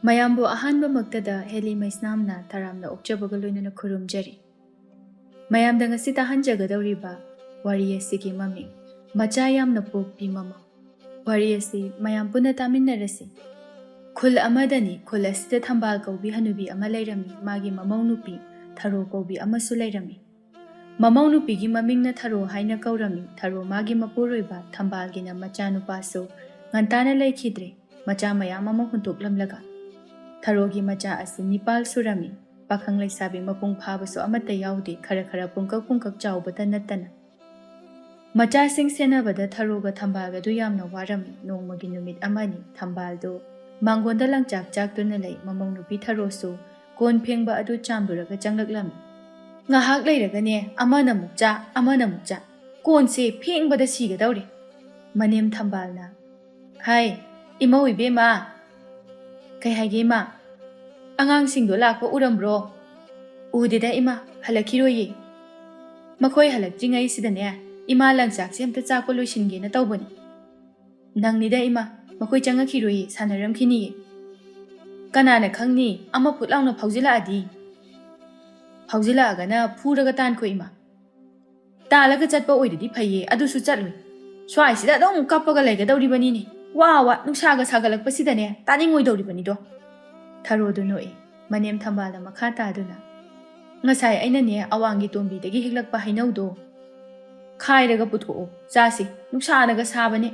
ꯃꯌꯥꯝꯕꯨ ꯑꯍꯥꯟꯕ ꯃꯛꯇꯗ ꯍꯦꯂꯤ ꯃꯩꯁꯅꯥꯝꯅ ꯇꯔꯥꯝꯅ ꯑꯣꯛꯆꯕꯒ ꯂꯣꯏꯅꯅ ꯈꯨꯔꯨꯝꯖꯔꯤ꯫ ꯃꯌꯥꯝꯗ ꯉꯁꯤ ꯇꯥꯍꯟꯖꯒꯗꯧꯔꯤꯕ ꯋꯥꯔꯤ ꯑꯁꯤꯒꯤ ꯃꯃꯤꯡ ꯃꯆꯥ ꯌꯥꯝꯅ ꯄꯣꯛꯄꯤ ꯃꯃꯧ꯫ ꯋꯥꯔꯤ ꯑꯁꯤ ꯃꯌꯥꯝ ꯄꯨꯟꯅ ꯇꯥꯃꯤꯟꯅꯔꯁꯤ꯫ ꯈꯨꯜ ꯑꯃꯗꯅꯤ, ꯈꯨꯜ ꯑꯁꯤꯗ ꯊꯝꯕꯥꯜ ꯀꯧꯕꯤ ꯍꯅꯨꯕꯤ ꯑꯃ ꯂꯩꯔꯝꯃꯤ꯫ ꯃꯥꯒꯤ ꯃꯃꯧ ꯅꯨꯄꯤ ꯊꯔꯣ ꯀꯧꯕꯤ ꯑꯃꯁꯨ ꯂꯩꯔꯝꯃꯤ꯫ ꯃꯃꯧ ꯅꯨꯄꯤꯒꯤ ꯃꯃꯤꯡꯅ ꯊꯔꯣ ꯍꯥꯏꯅ ꯀꯧꯔꯝꯃꯤ꯫ ꯊꯔꯣ ꯃꯥꯒꯤ ꯃꯄꯨꯔꯣꯏꯕ ꯊꯝꯕꯥꯜꯒꯤꯅ ꯃꯆꯥꯅꯨꯄꯥꯁꯨ ꯉꯟꯇꯥꯅ ꯂꯩꯈꯤꯗ꯭ꯔꯦ, ꯃꯆꯥ ꯃꯌꯥꯝ ꯑꯃ ꯍꯨꯟꯇꯣꯛꯂꯝꯂꯒ꯫ ꯊꯔꯣꯒꯤ ꯃꯆꯥ ꯑꯁꯤ 9 ꯁꯨꯔꯝꯃꯤ꯫ ꯄꯥꯈꯪ ꯂꯩꯁꯥꯕꯤ ꯃꯄꯨꯡ ꯐꯥꯕꯁꯨ ꯑꯃꯠꯇ ꯌꯥꯎꯗꯦ, ꯈꯔ ꯈꯔ ꯄꯨꯡꯀꯛ ꯆꯥꯎꯕꯇ ꯅꯠꯇꯅ꯫ ꯃꯆꯥꯁꯤꯡ ꯁꯦꯟꯅꯕꯗ ꯊꯔꯣꯒ ꯊꯝꯕꯥꯜꯒꯗꯨ ꯌꯥꯝꯅ ꯋꯥꯔꯝꯃꯤ꯫ ꯅꯣꯡꯃꯒꯤ ꯅꯨꯃꯤꯠ ꯑꯃꯅꯤ, ꯊꯝꯕꯥꯜꯗꯨ ꯃꯥꯡꯒꯣꯟꯗ ꯂꯪꯆꯥꯛ ꯆꯥꯛꯇꯨꯅ ꯂꯩ꯫ ꯃꯃꯧ ꯅꯨꯄꯤ ꯊꯔꯣꯁꯨ ꯀꯣꯟ ꯐꯦꯡꯕ ꯑꯗꯨ ꯆꯥꯝꯂꯨꯔꯒ ꯆꯪꯂꯛꯂꯝꯃꯤ꯫ ꯉꯥꯏꯍꯥꯛ ꯂꯩꯔꯒꯅꯦ ꯑꯃꯅ ꯑꯃꯨꯛ ꯆꯥ, ꯑꯃꯅ ꯑꯃꯨꯛ ꯆꯥ, ꯀꯣꯟꯁꯦ ꯐꯦꯡꯕꯗ ꯁꯤꯒꯗꯧꯔꯦ꯫ ꯃꯅꯦꯝ ꯊꯝꯕꯥꯜꯅ, "ꯍꯥꯏ ꯏꯃꯧ ꯏꯕꯦꯝꯃ." "ꯀꯩ ꯍꯥꯏꯒꯦ ꯏꯃꯥ?" "ꯑꯉꯥꯡꯁꯤꯡꯗꯣ ꯂꯥꯛꯄ ꯎꯔꯝꯕ꯭ꯔꯣ?" "ꯎꯗꯦꯗ ꯏꯃꯥ, ꯍꯜꯂꯛꯈꯤꯔꯣꯏꯌꯦ." "ꯃꯈꯣꯏ ꯍꯜꯂꯛꯇ꯭ꯔꯤꯉꯩꯁꯤꯗꯅꯦ ꯏꯃꯥ ꯂꯪꯆꯥꯛꯁꯦ ꯑꯝꯇ ꯆꯥꯛꯄ ꯂꯣꯏꯁꯤꯟꯒꯦꯅ ꯇꯧꯕꯅꯤ." "ꯅꯪꯅꯤꯗ ꯏꯃꯥ, ꯃꯈꯣꯏ ꯆꯪꯉꯛꯈꯤꯔꯣꯏꯌꯦ, ꯁꯥꯟꯅꯔꯝꯈꯤꯅꯤꯌꯦ." "ꯀꯅꯥꯅ ꯈꯪꯅꯤ, ꯑꯃ ꯐꯨꯠ ꯂꯥꯎꯅ ꯐꯥꯎꯖꯤꯜꯂꯛꯑꯗꯤ?" "ꯐꯥꯎꯖꯤꯜꯂꯛꯑꯒꯅ ꯐꯨꯔꯒ ꯇꯥꯟꯈꯣ ꯏꯃꯥ." "ꯇꯥꯜꯂꯒ ꯆꯠꯄ ꯑꯣꯏꯔꯗꯤ ꯐꯩꯌꯦ, ꯑꯗꯨꯁꯨ ꯆꯠꯂꯣꯏ꯫ ꯁ꯭ꯋꯥꯏꯁꯤꯗ ꯑꯗꯨꯝ ꯀꯞꯄꯒ ꯂꯩꯒꯗꯧꯔꯤꯕꯅꯤꯅꯦ, ꯋꯥ ꯅꯨꯡꯁꯥꯒ ꯁꯥꯒꯠꯂꯛꯄꯁꯤꯗꯅꯦ ꯇꯥꯅꯤꯡꯉꯣꯏꯗꯧꯔꯤꯕꯅꯤꯗꯣ." ꯊꯔꯣꯗꯨ ꯅꯣꯛꯏ꯫ ꯃꯅꯦꯝ ꯊꯝꯕꯥꯜꯅ ꯃꯈꯥ ꯇꯥꯗꯨꯅ, "ꯉꯁꯥꯏ ꯑꯩꯅꯅꯦ ꯑꯋꯥꯡꯒꯤ ꯇꯣꯝꯕꯤꯗꯒꯤ ꯍꯦꯛꯂꯛꯄ ꯍꯩꯅꯧꯗꯣ ꯈꯥꯏꯔꯒ ꯄꯨꯊꯣꯛꯑꯣ, ꯆꯥꯁꯤ, ꯅꯨꯡꯁꯥꯅꯒ ꯁꯥꯕꯅꯦ."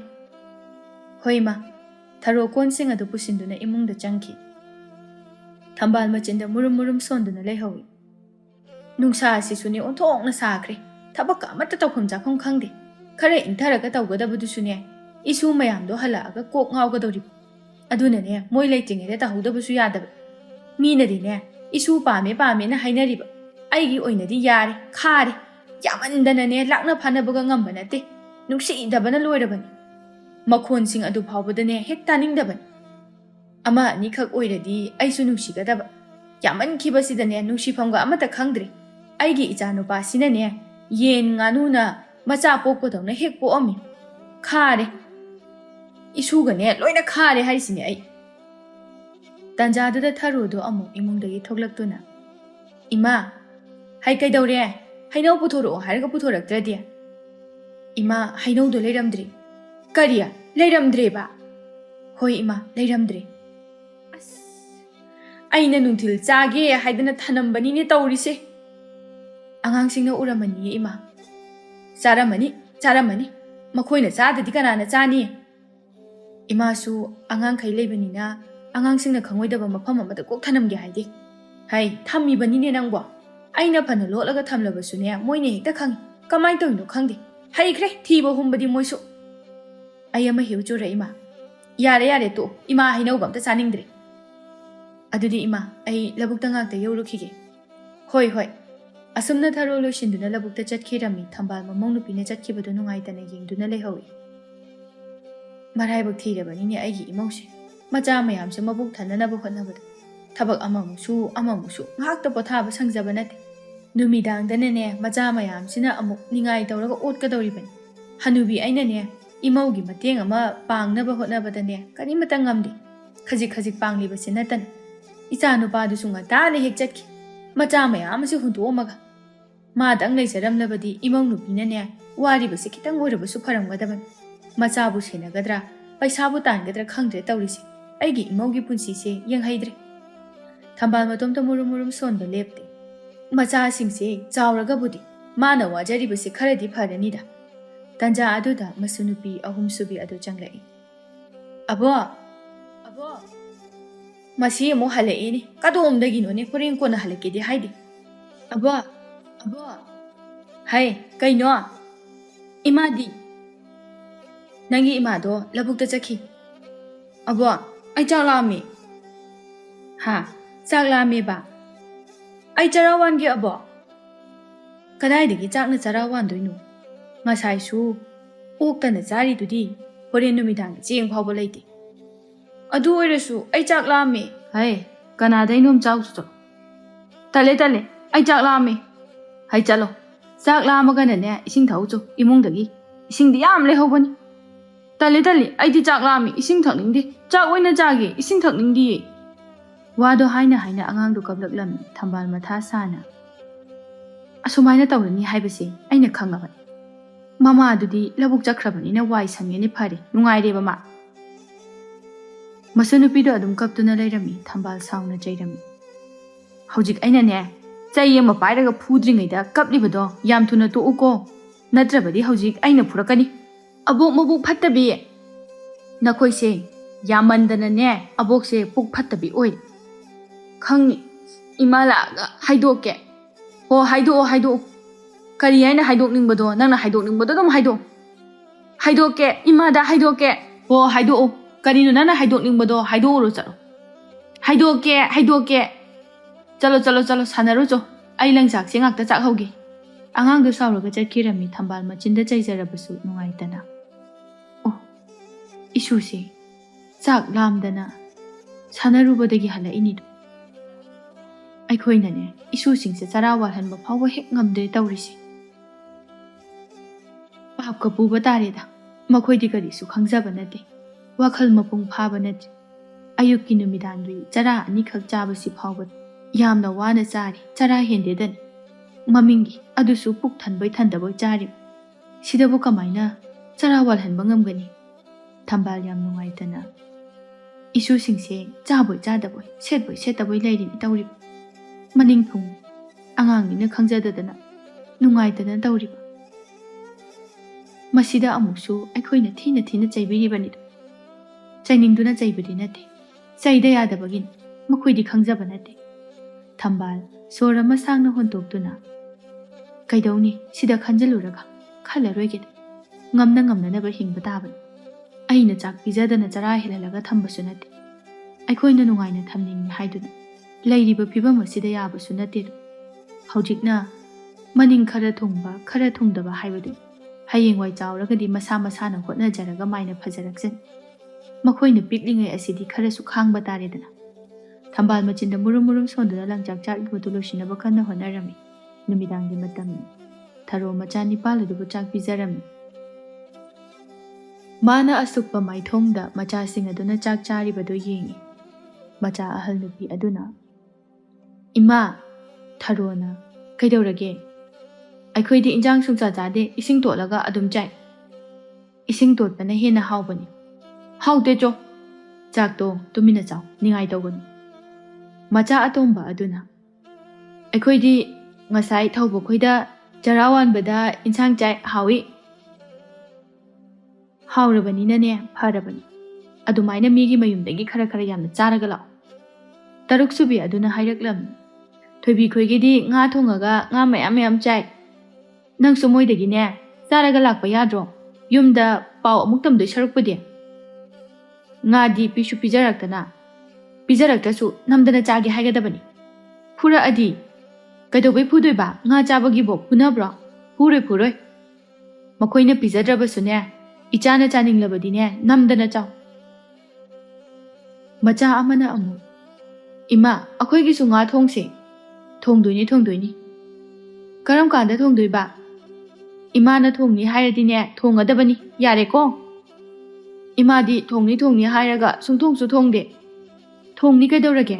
"ꯍꯣꯏ ꯏꯃꯥ." ꯊꯔꯣ ꯀꯣꯟꯁꯤꯡ ꯑꯗꯨ ꯄꯨꯁꯤꯟꯗꯨꯅ ꯏꯃꯨꯡꯗ ꯆꯪꯈꯤ꯫ ꯊꯝꯕꯥꯜ ꯃꯆꯤꯟꯗ ꯃꯨꯔꯨꯝ ꯁꯣꯟꯗꯨꯅ ꯂꯩꯍꯧꯏ꯫ ꯅꯨꯡꯁꯥ ꯑꯁꯤꯁꯨꯅꯦ ꯑꯣꯟꯊꯣꯛꯅ ꯁꯥꯈ꯭ꯔꯦ, ꯊꯕꯛꯀ ꯑꯃꯠꯇ ꯇꯧꯐꯝ ꯆꯥꯐꯝ ꯈꯪꯗꯦ꯫ ꯈꯔ ꯏꯪꯊꯔꯒ ꯇꯧꯒꯗꯕꯗꯨꯁꯨꯅꯦ ꯏꯁꯨ ꯃꯌꯥꯝꯗꯣ ꯍꯜꯂꯛꯑꯒ ꯀꯣꯛ ꯉꯥꯎꯒꯗꯧꯔꯤꯕ꯫ ꯑꯗꯨꯅꯅꯦ ꯃꯣꯏ ꯂꯩꯇ꯭ꯔꯤꯉꯩꯗ ꯇꯧꯍꯧꯗꯕꯁꯨ ꯌꯥꯗꯕ꯫ ꯃꯤꯅꯗꯤꯅꯦ ꯏꯁꯨ ꯄꯥꯝꯃꯦꯅ ꯍꯥꯏꯅꯔꯤꯕ, ꯑꯩꯒꯤ ꯑꯣꯏꯅꯗꯤ ꯌꯥꯔꯦ, ꯈꯥꯔꯦ, ꯌꯥꯝꯃꯟꯗꯅꯅꯦ ꯂꯥꯛꯅ ꯐꯥꯅꯕꯒ ꯉꯝꯕ ꯅꯠꯇꯦ, ꯅꯨꯡꯁꯤꯗꯕꯅ ꯂꯣꯏꯔꯕꯅꯤ꯫ ꯃꯈꯣꯟꯁꯤꯡ ꯑꯗꯨ ꯐꯥꯎꯕꯗꯅꯦ ꯍꯦꯛ ꯇꯥꯅꯤꯡꯗꯕꯅꯤ꯫ ꯑꯃ ꯑꯅꯤꯈꯛ ꯑꯣꯏꯔꯗꯤ ꯑꯩꯁꯨ ꯅꯨꯡꯁꯤꯒꯗꯕ, ꯌꯥꯝꯃꯟꯈꯤꯕꯁꯤꯗꯅꯦ ꯅꯨꯡꯁꯤꯐꯝꯒ ꯑꯃꯠꯇ ꯈꯪꯗ꯭ꯔꯦ꯫ ꯑꯩꯒꯤ ꯏꯆꯥꯅꯨꯄꯥꯁꯤꯅꯅꯦ ꯌꯦꯟ ꯉꯥꯅꯨꯅ ꯃꯆꯥ ꯄꯣꯛꯄꯗꯧꯅ ꯍꯦꯛ ꯄꯣꯛꯑꯝꯃꯤ꯫ ꯈꯥꯔꯦ, ꯏꯁꯨꯒꯅꯦ ꯂꯣꯏꯅ ꯈꯥꯔꯦ ꯍꯥꯏꯁꯤꯅꯦ ꯑꯩ." ꯇꯥꯟꯖꯥꯗꯨꯗ ꯊꯔꯣꯗꯣ ꯑꯃꯨꯛ ꯏꯃꯨꯡꯗꯒꯤ ꯊꯣꯛꯂꯛꯇꯨꯅ, "ꯏꯃꯥ, ꯍꯩ ꯀꯩꯗꯧꯔꯦ? ꯍꯩꯅꯧ ꯄꯨꯊꯣꯔꯛꯑꯣ ꯍꯥꯏꯔꯒ ꯄꯨꯊꯣꯔꯛꯇ꯭ꯔꯗꯤ?" "ꯏꯃꯥ, ꯍꯩꯅꯧꯗꯣ ꯂꯩꯔꯝꯗ꯭ꯔꯦ." "ꯀꯔꯤ, ꯂꯩꯔꯝꯗ꯭ꯔꯦꯕ?" "ꯍꯣꯏ ꯏꯃꯥ, ꯂꯩꯔꯝꯗ꯭ꯔꯦ." "ꯑꯁ, ꯑꯩꯅ ꯅꯨꯡꯊꯤꯜ ꯆꯥꯒꯦ ꯍꯥꯏꯗꯅ ꯊꯅꯝꯕꯅꯤꯅꯦ ꯇꯧꯔꯤꯁꯦ." "ꯑꯉꯥꯡꯁꯤꯡꯅ ꯎꯔꯝꯃꯅꯤꯌꯦ ꯏꯃꯥ." "ꯆꯥꯔꯝꯃꯅꯤ. ꯃꯈꯣꯏꯅ ꯆꯥꯗ꯭ꯔꯗꯤ ꯀꯅꯥꯅ ꯆꯥꯅꯤ?" "ꯏꯃꯥꯁꯨ ꯑꯉꯥꯡꯈꯩ ꯂꯩꯕꯅꯤꯅ ꯑꯉꯥꯡꯁꯤꯡꯅ ꯈꯪꯉꯣꯏꯗꯕ ꯃꯐꯝ ꯑꯃꯗ ꯀꯣꯛ ꯊꯅꯝꯒꯦ ꯍꯥꯏꯗꯦ." "ꯍꯩ, ꯊꯝꯃꯤꯕꯅꯤꯅꯦ ꯅꯪꯕꯣ. ꯑꯩꯅ ꯐꯅ ꯂꯣꯠꯂꯒ ꯊꯝꯂꯕꯁꯨꯅꯦ ꯃꯣꯏꯅ ꯍꯦꯛꯇ ꯈꯪꯉꯤ. ꯀꯃꯥꯏꯅ ꯇꯧꯔꯤꯅꯣ ꯈꯪꯗꯦ. ꯍꯩꯈ꯭ꯔꯦ ꯊꯤꯕ ꯍꯨꯝꯕꯗꯤ ꯃꯣꯏꯁꯨ." "ꯑꯩ ꯑꯃ ꯍꯦꯛꯎ ꯆꯨꯔꯥ ꯏꯃꯥ." "ꯌꯥꯔꯦ ꯇꯣꯛꯑꯣ. ꯏꯃꯥ ꯍꯩꯅꯧꯒ ꯑꯝꯇ ꯆꯥꯅꯤꯡꯗ꯭ꯔꯦ." "ꯑꯗꯨꯗꯤ ꯏꯃꯥ, ꯑꯩ ꯂꯧꯕꯨꯛꯇ ꯉꯥꯛꯇ ꯌꯧꯔꯨꯈꯤꯒꯦ." "ꯍꯣꯏ." ꯑꯁꯨꯝꯅ ꯊꯔꯣ ꯂꯣꯏꯁꯤꯟꯗꯨꯅ ꯂꯧꯕꯨꯛꯇ ꯆꯠꯈꯤꯔꯝꯃꯤ꯫ ꯊꯝꯕꯥꯜ ꯃꯃꯧ ꯅꯨꯄꯤꯅ ꯆꯠꯈꯤꯕꯗꯨ ꯅꯨꯡꯉꯥꯏꯇꯅ ꯌꯦꯡꯗꯨꯅ ꯂꯩꯍꯧꯏ꯫ ꯃꯔꯥꯏꯕꯛ ꯊꯤꯔꯕꯅꯤꯅꯦ ꯑꯩꯒꯤ ꯏꯃꯧꯁꯦ, ꯃꯆꯥ ꯃꯌꯥꯝꯁꯦ ꯃꯕꯨꯛ ꯊꯟꯅꯅꯕ ꯍꯣꯠꯅꯕꯗ ꯊꯕꯛ ꯑꯃꯃꯨꯛꯁꯨ ꯉꯥꯏꯍꯥꯛꯇ ꯄꯣꯊꯥꯕ ꯁꯪꯖꯕ ꯅꯠꯇꯦ꯫ ꯅꯨꯃꯤꯗꯥꯡꯗꯅꯅꯦ ꯃꯆꯥ ꯃꯌꯥꯝꯁꯤꯅ ꯑꯃꯨꯛ ꯅꯤꯡꯉꯥꯏ ꯇꯧꯔꯒ ꯑꯣꯠꯀꯗꯧꯔꯤꯕꯅꯤ꯫ ꯍꯅꯨꯕꯤ ꯑꯩꯅꯅꯦ ꯏꯃꯧꯒꯤ ꯃꯇꯦꯡ ꯑꯃ ꯄꯥꯡꯅꯕ ꯍꯣꯠꯅꯕꯗꯅꯦ ꯀꯔꯤꯃꯇ ꯉꯝꯗꯦ, ꯈꯖꯤꯛ ꯄꯥꯡꯂꯤꯕꯁꯤ ꯅꯠꯇꯅ꯫ ꯏꯆꯥ ꯅꯨꯄꯥꯗꯨꯁꯨ ꯉꯟꯇꯥꯅ ꯍꯦꯛ ꯆꯠꯈꯤ, ꯃꯆꯥ ꯃꯌꯥꯝ ꯑꯁꯤ ꯍꯨꯟꯇꯣꯛꯑꯝꯃꯒ꯫ ꯃꯥꯗꯪ ꯂꯩꯖꯔꯝꯂꯕꯗꯤ ꯏꯃꯧ ꯅꯨꯄꯤꯅꯅꯦ ꯋꯥꯔꯤꯕꯁꯤ ꯈꯤꯇꯪ ꯑꯣꯏꯔꯕꯁꯨ ꯐꯔꯝꯒꯗꯕꯅꯤ꯫ ꯃꯆꯥꯕꯨ ꯁꯦꯟꯅꯒꯗ꯭ꯔꯥ, ꯄꯩꯁꯥꯕꯨ ꯇꯥꯟꯒꯗ꯭ꯔꯥ ꯈꯪꯗ꯭ꯔꯦ ꯇꯧꯔꯤꯁꯦ꯫ ꯑꯩꯒꯤ ꯏꯃꯧꯒꯤ ꯄꯨꯟꯁꯤꯁꯦ ꯌꯦꯡꯍꯩꯗ꯭ꯔꯦ꯫ ꯊꯝꯕꯥꯜ ꯃꯇꯣꯝꯇ ꯃꯨꯔꯨꯝ ꯁꯣꯟꯕ ꯂꯦꯞꯇꯦ꯫ ꯃꯆꯥꯁꯤꯡꯁꯦ ꯆꯥꯎꯔꯒꯕꯨꯗꯤ ꯃꯥꯅ ꯋꯥꯖꯔꯤꯕꯁꯤ ꯈꯔꯗꯤ ꯐꯔꯅꯤꯗ꯫ ꯇꯟꯖꯥ ꯑꯗꯨꯗ ꯃꯁꯨ ꯅꯨꯄꯤ 3ꯁꯨꯕꯤ ꯑꯗꯨ ꯆꯪꯂꯛꯏ꯫ "ꯑꯕꯣ, ꯃꯁꯤ ꯑꯃꯨꯛ ꯍꯜꯂꯛꯏꯅꯦ, ꯀꯗꯣꯝꯗꯒꯤꯅꯣꯅꯦ, ꯍꯣꯔꯦꯟ ꯀꯣꯟꯅ ꯍꯜꯂꯛꯀꯦꯗꯤ ꯍꯥꯏꯗꯦ." "ꯑꯕꯣ." "ꯍꯩ, ꯀꯩꯅꯣ?" "ꯏꯃꯥꯗꯤ?" "ꯅꯪꯒꯤ ꯏꯃꯥꯗꯣ ꯂꯧꯕꯨꯛꯇ ꯆꯠꯈꯤ." "ꯑꯕꯣ, ꯑꯩ ꯆꯥꯛ ꯂꯥꯝꯃꯤ." "ꯍꯥ, ꯆꯥꯛ ꯂꯥꯝꯃꯦꯕ? ꯑꯩ ꯆꯔꯥ ꯋꯥꯟꯒꯦ ꯑꯕꯣ." "ꯀꯗꯥꯏꯗꯒꯤ ꯆꯥꯛꯅ ꯆꯔꯥ ꯋꯥꯟꯗꯣꯏꯅꯣ? ꯉꯁꯥꯏꯁꯨ ꯑꯣꯛꯇꯅ ꯆꯥꯔꯤꯗꯨꯗꯤ, ꯍꯣꯔꯦꯟ ꯅꯨꯃꯤꯗꯥꯡꯒꯤ ꯆꯦꯡ ꯐꯥꯎꯕ ꯂꯩꯇꯦ." "ꯑꯗꯨ ꯑꯣꯏꯔꯁꯨ ꯑꯩ ꯆꯥꯛ ꯂꯥꯝꯃꯦ." "ꯍꯩ, ꯀꯅꯥꯗꯩꯅꯣꯝ ꯆꯥꯎꯆꯣ." ꯇꯜꯂꯦ, ꯑꯩ ꯆꯥꯛ ꯂꯥꯝꯃꯦ." "ꯍꯩ ꯆꯠꯂꯣ, ꯆꯥꯛ ꯂꯥꯝꯃꯒꯅꯅꯦ ꯏꯁꯤꯡ ꯊꯛꯎꯆꯣ, ꯏꯃꯨꯡꯗꯒꯤ ꯏꯁꯤꯡꯗꯤ ꯌꯥꯝ ꯂꯩꯍꯧꯕꯅꯤ." "ꯇꯜꯂꯦ, ꯑꯩꯗꯤ ꯆꯥꯛ ꯂꯥꯝꯃꯤ, ꯏꯁꯤꯡ ꯊꯛꯅꯤꯡꯗꯦ, ꯆꯥꯛ ꯑꯣꯏꯅ ꯆꯥꯒꯦ, ꯏꯁꯤꯡ ꯊꯛꯅꯤꯡꯗꯤꯌꯦ." Wado haina angang du kablaklam thambal matha sana. Asumaina tawrani haibase aina khangaba. Mama adudi labuk chakhrabani na wai sangeni phari nungai ba ma. Masunupido adum kaptuna lairami thambal sauna jairami. Hojik aina ne chai ama pairaga phudringaida kaplibado yam thuna to uko natrabadi hojik aina phurakani. Abok mabuk phattabi nakoi se yamandana ne abok se puk phattabi oi. Khang imala haidoke ho haido kari haina haidok ningbado nangna haidok ningbado dum haidoke imada haidoke ho haido kari no nana haidok ningbado haido ro chalo haidoke chalo sanaro jo ai langjak se ngakta chak hogi angang du sawraga chatkirami thambal machinda chaijarabasu nungaitana oh isu se chak lamdana sanarubadagi hala inido ꯑꯩꯈꯣꯏꯅꯅꯦ ꯏꯁꯨꯁꯤꯡꯁꯦ ꯆꯔꯥ ꯋꯥꯜꯍꯟꯕ ꯐꯥꯎꯕ ꯍꯦꯛ ꯉꯝꯗ꯭ꯔꯦ ꯇꯧꯔꯤꯁꯦ ꯄꯥꯞꯀ ꯄꯨꯕ ꯇꯥꯔꯦꯗ ꯃꯈꯣꯏꯗꯤ ꯀꯔꯤꯁꯨ ꯈꯪꯖꯕ ꯅꯠꯇꯦ ꯋꯥꯈꯜ ꯃꯄꯨꯡ ꯐꯥꯕ ꯅꯠꯇꯦ ꯑꯌꯨꯛꯀꯤ ꯅꯨꯃꯤꯗꯥꯡꯒꯤ ꯆꯔꯥ ꯑꯅꯤꯈꯛ ꯆꯥꯕꯁꯤ ꯐꯥꯎꯕ ꯌꯥꯝꯅ ꯋꯥꯅ ꯆꯥꯔꯤ ꯆꯔꯥ ꯍꯦꯟꯗꯦꯗꯅꯤ ꯃꯃꯤꯡꯒꯤ ꯑꯗꯨꯁꯨ ꯄꯨꯛ ꯊꯟꯕꯣꯏ ꯊꯟꯗꯕꯣꯏ ꯆꯥꯔꯤꯕ ꯁꯤꯗꯕꯨ ꯀꯃꯥꯏꯅ ꯆꯔꯥ ꯋꯥꯜꯍꯟꯕ ꯉꯝꯒꯅꯤ ꯊꯝꯕꯥꯜ ꯌꯥꯝ ꯅꯨꯡꯉꯥꯏꯇꯅ ꯏꯁꯨꯁꯤꯡꯁꯦ ꯆꯥꯕꯣꯏ ꯆꯥꯗꯕꯣꯏ ꯁꯦꯠꯕꯣꯏ ꯁꯦꯠꯇꯕꯣꯏ ꯂꯩꯔꯤꯅꯤ ꯇꯧꯔꯤꯕ Maning thung angang ni khangjadadana nungaitana tawriba masida amuksu aikhoina thina chaibiribani chainingduna chaibadi nate chaida yadabagin makhoidi khangjaba nate thambal sora masangna hontoktuna kaidawni sida khanjaluraga khalaroige ngamna naba hingba taban aina chak pijadana chara helalaga thambasu nate aikhoina nungaina thamningni haiduna Lairiba pibam asida yabasu nate hojikna maning khara thungba khara thungdaba haibadu hayengwai chawragadi masa na hotnajaraga maina phajaraksen makhoina piklingai asidi khara su khangba taredana thambal machinda murum sondana langjak chak botu losinaba kanna honarami numidangdi matam tharo machani paludu chak pijarami mana asukpa maithongda macha singaduna chak charibadu yengi macha ahal nupi aduna Ima tharona kaidawrage aikhoidi injang sungcha jade ising tolaga adum chai ising totpana hena hawbani hawte jo chakto tumina chaw ningai tawgani macha atomba aduna aikhoidi ngasai thawbo khoida jarawan bada insang chai hawi hawrabani nane pharabani adumaina migi mayumdagi khara yamna charaga law Taruk subi aduna hairaklam Thoibi khoigidi nga thongaga nga mayam chai Nang sumoidagi ne charaga lakpa yadro yumda paw amuktamdoi sarukpudi nga di pisu pijaraktasu namdana chagi haigadabani phura adi kaidobai phudoiba nga chabagi bo phunabro phuroi makhoina pijadrabasu ne ichana chaninglabadi ne namdana chaw macha amana amu Ima akhoigi su nga thongse thongdoini karam kanda thongdoi ba ima na thongni hairadi ne thongadabani yare ko ima di thongni hairaga sungthong su thongde thongni kaidawrage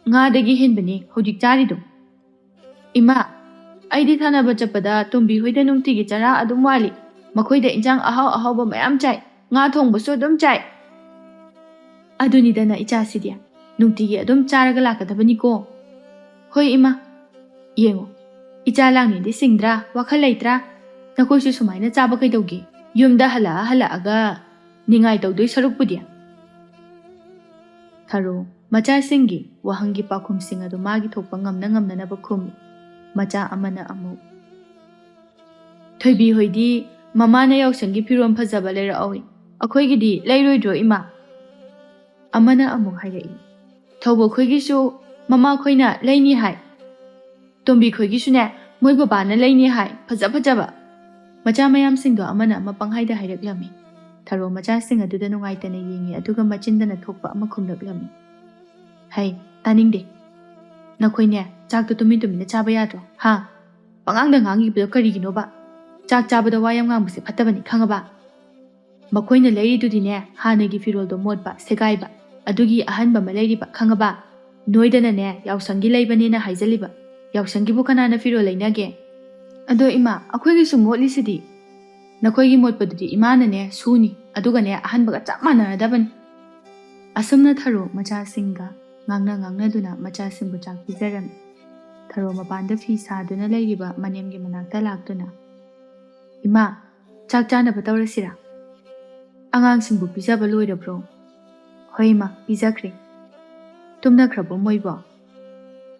nga dagi henbani hojik charidu ima aidi thanaba chapada tumbi hoida nungtigi chara adum wali makhoida injang ahau ba mayam chai nga thongba su adum chai aduni dana ichasidia Nungtigi adum charaga lakadabani ko Hoi ima yengo icha langni di singdra wakhal leitra nakoi su sumaina chaba kaidawgi yumda hala aga ningai tawdoi sarukpudi tharo macha singi wahangi pakhum singa do magi thokpa ngamna na bakhum macha amana amu thoibi hoidi mama na yausangi phirom phajaba lera awi akhoigi di leiroidro ima amana amu hairai Thawbo khoigisu mama khoina leini hai Tombi khoigisu ne moi baba na leini hai phajaba macha mayam singdo amana mapanghaida hairaklami tharo macha sing aduda nungaitana yengi aduga machindana thokpa ama khumlaklami hai taningde nakhoine chak tumi na chaba yadro ha pangangda ngangi bido karigino ba chak chabada wayam ngangbuse phatabani khangaba makhoina leiri dudine hanagi firol do modba segaiba Adugi ahanba malayriba khangaba ꯅꯣꯏꯗꯅꯅꯦ ꯌꯥꯎꯁꯪꯒꯤ ꯂꯩꯕꯅꯦꯅ ꯍꯥꯏꯖꯜꯂꯤꯕ ꯌꯥꯎꯁꯪꯒꯤꯕꯨ ꯀꯅꯥꯅ ꯐꯤꯔꯣꯜ ꯂꯩꯅꯒꯦ ꯑꯗꯣ ꯏꯃꯥ ꯑꯩꯈꯣꯏꯒꯤꯁꯨ ꯃꯣꯠꯂꯤꯁꯤꯗꯤ ꯅꯈꯣꯏꯒꯤ ꯃꯣꯠꯄꯗꯨꯗꯤ ꯏꯃꯥꯅꯅꯦ ꯁꯨꯅꯤ ꯑꯗꯨꯒꯅꯦ ꯑꯍꯟꯕꯒ ꯆꯞ ꯃꯥꯟꯅꯔꯗꯕꯅꯤ ꯑꯁꯨꯝꯅ ꯊꯔꯣ ꯃꯆꯥꯁꯤꯡꯒ ꯉꯥꯡꯅꯗꯨꯅ ꯃꯆꯥꯁꯤꯡꯕꯨ ꯆꯥꯛ ꯄꯤꯖꯔꯝꯃꯤ ꯊꯔꯣ ꯃꯄꯥꯟꯗ ꯐꯤ ꯁꯥꯗꯨꯅ ꯂꯩꯔꯤꯕ ꯃꯅꯦꯝꯒꯤ ꯃꯅꯥꯛꯇ ꯂꯥꯛꯇꯨꯅ ꯏꯃꯥ ꯆꯥꯛ ꯆꯥꯅꯕ ꯇꯧꯔꯁꯤꯔꯥ ꯑꯉꯥꯡꯁꯤꯡꯕꯨ ꯄꯤꯖꯕ ꯂꯣꯏꯔꯕ꯭ꯔꯣ ꯍꯣꯏ ꯏꯃꯥ ꯄꯤꯖꯈ꯭ꯔꯦ ꯇꯨꯝꯅꯈ꯭ꯔꯕꯣ ꯃꯣꯏꯕꯣ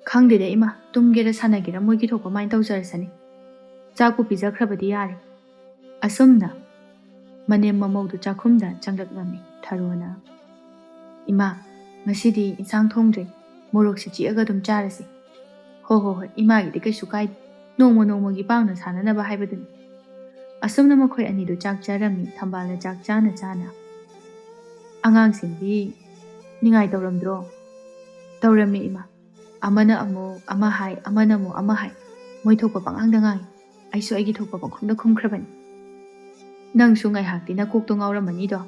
ꯈꯪꯗꯦꯗ ꯏꯃꯥ ꯇꯨꯝꯒꯦꯔ ꯁꯥꯟꯅꯒꯦꯔ ꯃꯣꯏꯒꯤ ꯊꯣꯛꯄ ꯃꯥꯏꯅ ꯇꯧꯖꯔꯁꯅꯤ ꯆꯥꯛꯄꯨ ꯄꯤꯖꯈ꯭ꯔꯕꯗꯤ ꯌꯥꯔꯦ ꯑꯁꯨꯝꯅ ꯃꯅꯦꯝ ꯃꯃꯧꯗꯨ ꯆꯥꯛꯈꯨꯝꯗ ꯆꯪꯂꯛꯂꯝꯃꯤ ꯊꯔꯣꯅ ꯏꯃꯥ ꯉꯁꯤꯗꯤ ꯏꯟꯁꯥꯡ ꯊꯣꯡꯗ꯭ꯔꯦ ꯃꯣꯔꯣꯛꯁꯤ ꯆꯤꯛꯑꯒ ꯑꯗꯨꯝ ꯆꯥꯔꯁꯤ ꯍꯣꯏ ꯏꯃꯥꯒꯤꯗꯤ ꯀꯩꯁꯨ ꯀꯥꯏꯗꯦ ꯅꯣꯡꯃꯒꯤ ꯄꯥꯡꯅ ꯁꯥꯟꯅꯅꯕ ꯍꯥꯏꯕꯗꯨꯅꯤ ꯑꯁꯨꯝꯅ ꯃꯈꯣꯏ ꯑꯅꯤꯗꯨ ꯆꯥꯛ ꯆꯥꯔꯝꯃꯤ ꯊꯝꯕꯥꯜꯅ ꯆꯥꯛ ꯆꯥꯅ ꯑꯉꯥꯡꯁꯤꯡꯗꯤ ꯅꯤꯡꯉꯥꯏ ꯇꯧꯔꯝꯗ꯭ꯔꯣ ꯇꯧꯔꯝꯃꯤ ꯏꯃꯥ ꯑꯃꯅ ꯑꯃꯨꯛ ꯑꯃ ꯍꯥꯏ ꯑꯃꯅ ꯑꯃꯨꯛ ꯑꯃ ꯍꯥꯏ ꯃꯣꯏ ꯊꯣꯛꯄ ꯄꯪꯉꯥꯡꯗ ꯉꯥꯡꯉꯤ ꯑꯩꯁꯨ ꯑꯩꯒꯤ ꯊꯣꯛꯄ ꯄꯪꯈꯨꯝꯗ ꯈꯨꯝꯈ꯭ꯔꯕꯅꯤ ꯅꯪꯁꯨ ꯉꯥꯏꯍꯥꯛꯇꯤ ꯅꯀꯣꯛꯇꯣ ꯉꯥꯎꯔꯝꯃꯅꯤꯗꯣ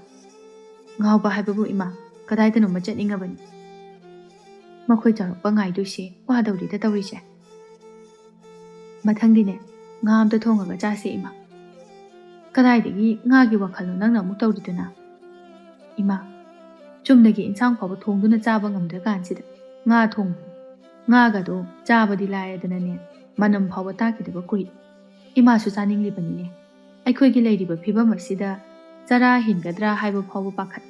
ꯉꯥꯎꯕ ꯍꯥꯏꯕꯕꯨ ꯏꯃꯥ ꯀꯗꯥꯏꯗꯅꯣꯃ ꯆꯠꯅꯤꯡꯉꯕꯅꯤ ꯃꯈꯣꯏ ꯆꯥꯎꯔꯛꯄ ꯉꯥꯏꯗꯣꯏꯁꯦ ꯋꯥꯗꯧꯔꯤꯗ ꯇꯧꯔꯤꯁꯦ ꯃꯊꯪꯗꯤꯅꯦ ꯉꯥ ꯑꯝꯇ ꯊꯣꯡꯉꯒ ꯆꯥꯁꯦ ꯏꯃꯥ ꯀꯗꯥꯏꯗꯒꯤ ꯉꯥꯒꯤ ꯋꯥꯈꯜꯅꯣ ꯅꯪꯅ ꯑꯃꯨꯛ ꯇꯧꯔꯤꯗꯨꯅ ꯏꯃꯥ ꯆꯨꯝꯅꯒꯤ ꯏꯟꯁꯥꯡ ꯐꯥꯎꯕ ꯊꯣꯡꯗꯨꯅ ꯆꯥꯕ ꯉꯝꯗ꯭ꯔꯀꯥꯟꯁꯤꯗ ꯉꯥ ꯊꯣꯡꯕ ꯉꯥꯒꯗꯣ ꯆꯥꯕꯗꯤ ꯂꯥꯏꯔꯗꯅꯅꯦ ꯃꯅꯝ ꯐꯥꯎꯕ ꯇꯥꯈꯤꯗꯕ ꯀꯨꯏꯔꯦ ꯏꯃꯥꯁꯨ ꯆꯥꯅꯤꯡꯂꯤꯕꯅꯤꯅꯦ ꯑꯩꯈꯣꯏꯒꯤ ꯂꯩꯔꯤꯕ ꯐꯤꯕꯝ ꯑꯁꯤꯗ ꯆꯔꯥ ꯍꯦꯟꯒꯗ꯭ꯔꯥ ꯍꯥꯏꯕ ꯐꯥꯎꯕ ꯄꯥꯈꯠ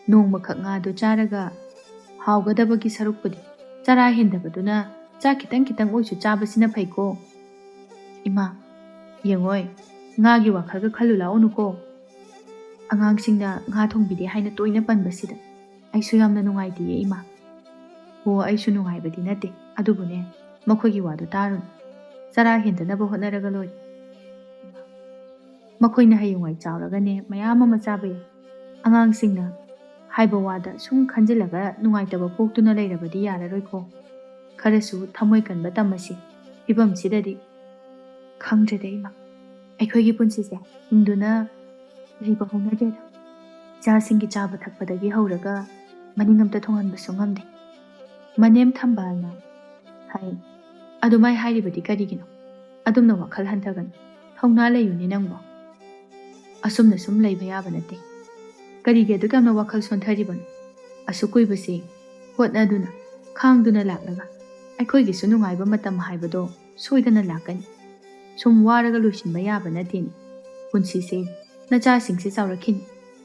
ꯅꯣꯡꯃꯈꯛ ꯉꯥꯗꯣ ꯆꯥꯔꯒ ꯍꯥꯎꯒꯗꯕꯒꯤ ꯁꯔꯨꯛꯄꯨꯗꯤ ꯆꯔꯥ ꯍꯦꯟꯗꯕꯗꯨꯅ ꯆꯥꯛ ꯈꯤꯇꯪ ꯑꯣꯏꯁꯨ ꯆꯥꯕꯁꯤꯅ ꯐꯩꯀꯣ ꯏꯃꯥ ꯌꯦꯡꯉꯣꯏ ꯉꯥꯒꯤ ꯋꯥꯈꯜꯒ ꯈꯜꯂꯨ ꯂꯥꯛꯎꯅꯨꯀꯣ ꯑꯉꯥꯡꯁꯤꯡꯅ ꯉꯥ ꯊꯣꯡꯕꯤꯗꯦ ꯍꯥꯏꯅ ꯇꯣꯏꯅ ꯄꯟꯕꯁꯤꯗ ꯑꯩꯁꯨ ꯌꯥꯝꯅ ꯅꯨꯡꯉꯥꯏꯇꯦꯌꯦ ꯏꯃꯥ ꯑꯣ ꯑꯩꯁꯨ ꯅꯨꯡꯉꯥꯏꯕꯗꯤ ꯅꯠꯇꯦ ꯑꯗꯨꯕꯨꯅꯦ ꯃꯈꯣꯏꯒꯤ ꯋꯥꯗꯨ ꯇꯥꯔꯨꯅꯨ ꯆꯔꯥ ꯍꯦꯟꯗꯅꯕ ꯍꯣꯠꯅꯔꯒ ꯂꯣꯏꯔꯦ ꯃꯈꯣꯏꯅ ꯍꯌꯦꯡꯋꯥꯏ ꯆꯥꯎꯔꯒꯅꯦ ꯃꯌꯥꯝ ꯑꯃ ꯆꯥꯕ ꯌꯥꯏ ꯑꯉꯥꯡꯁꯤꯡꯅ ꯍꯥꯏꯕ ꯋꯥꯗ ꯁꯨꯝ ꯈꯟꯖꯤꯜꯂꯒ ꯅꯨꯡꯉꯥꯏꯇꯕ ꯄꯣꯛꯇꯨꯅ ꯂꯩꯔꯕꯗꯤ ꯌꯥꯔꯔꯣꯏꯀꯣ ꯈꯔꯁꯨ ꯊꯃꯣꯏ ꯀꯟꯕ ꯇꯝꯃꯁꯤ ꯐꯤꯕꯝꯁꯤꯗꯗꯤ ꯈꯪꯗ꯭ꯔꯦꯗ ꯏꯃꯥ ꯑꯩꯈꯣꯏꯒꯤ ꯄꯨꯟꯁꯤꯁꯦ ꯍꯤꯡꯗꯨꯅ ꯂꯩꯕ ꯍꯧꯅꯗ꯭ꯔꯦꯗ ꯏꯆꯥꯁꯤꯡꯒꯤ ꯆꯥꯕ ꯊꯛꯄꯗꯒꯤ ꯍꯧꯔꯒ ꯃꯅꯤꯡ ꯑꯝꯇ ꯊꯨꯡꯍꯟꯕꯁꯨ ꯉꯝꯗꯦ ꯃꯅꯦꯝ ꯊꯝꯕꯥꯜꯅ ꯍꯥꯏ ꯑꯗꯨꯃꯥꯏ ꯍꯥꯏꯔꯤꯕꯗꯤ ꯀꯔꯤꯒꯤꯅꯣ ꯑꯗꯨꯝꯅ ꯋꯥꯈꯜ ꯍꯟꯊꯒꯅꯨ ꯊꯧꯅꯥ ꯂꯩꯌꯨꯅꯦ ꯅꯪꯕꯣ ꯑꯁꯨꯝꯅ ꯁꯨꯝ ꯂꯩꯕ ꯌꯥꯕ ꯅꯠꯇꯦ ꯀꯔꯤꯒꯤ ꯑꯗꯨꯛ ꯌꯥꯝꯅ ꯋꯥꯈꯜ ꯁꯣꯟꯊꯔꯤꯕꯅꯣ ꯑꯁꯨꯛ ꯀꯨꯏꯕꯁꯤ ꯍꯣꯠꯅꯗꯨꯅ ꯈꯥꯡꯗꯨꯅ ꯂꯥꯛꯂꯒ ꯑꯩꯈꯣꯏꯒꯤꯁꯨ ꯅꯨꯡꯉꯥꯏꯕ ꯃꯇꯝ ꯍꯥꯏꯕꯗꯣ ꯁꯣꯏꯗꯅ ꯂꯥꯛꯀꯅꯤ ꯁꯨꯝ ꯋꯥꯔꯒ ꯂꯣꯏꯁꯤꯟꯕ ꯌꯥꯕ ꯅꯠꯇꯦꯅꯦ ꯄꯨꯟꯁꯤꯁꯦ ꯅꯆꯥꯁꯤꯡꯁꯦ ꯆꯥꯎꯔꯛꯈꯤꯅꯤ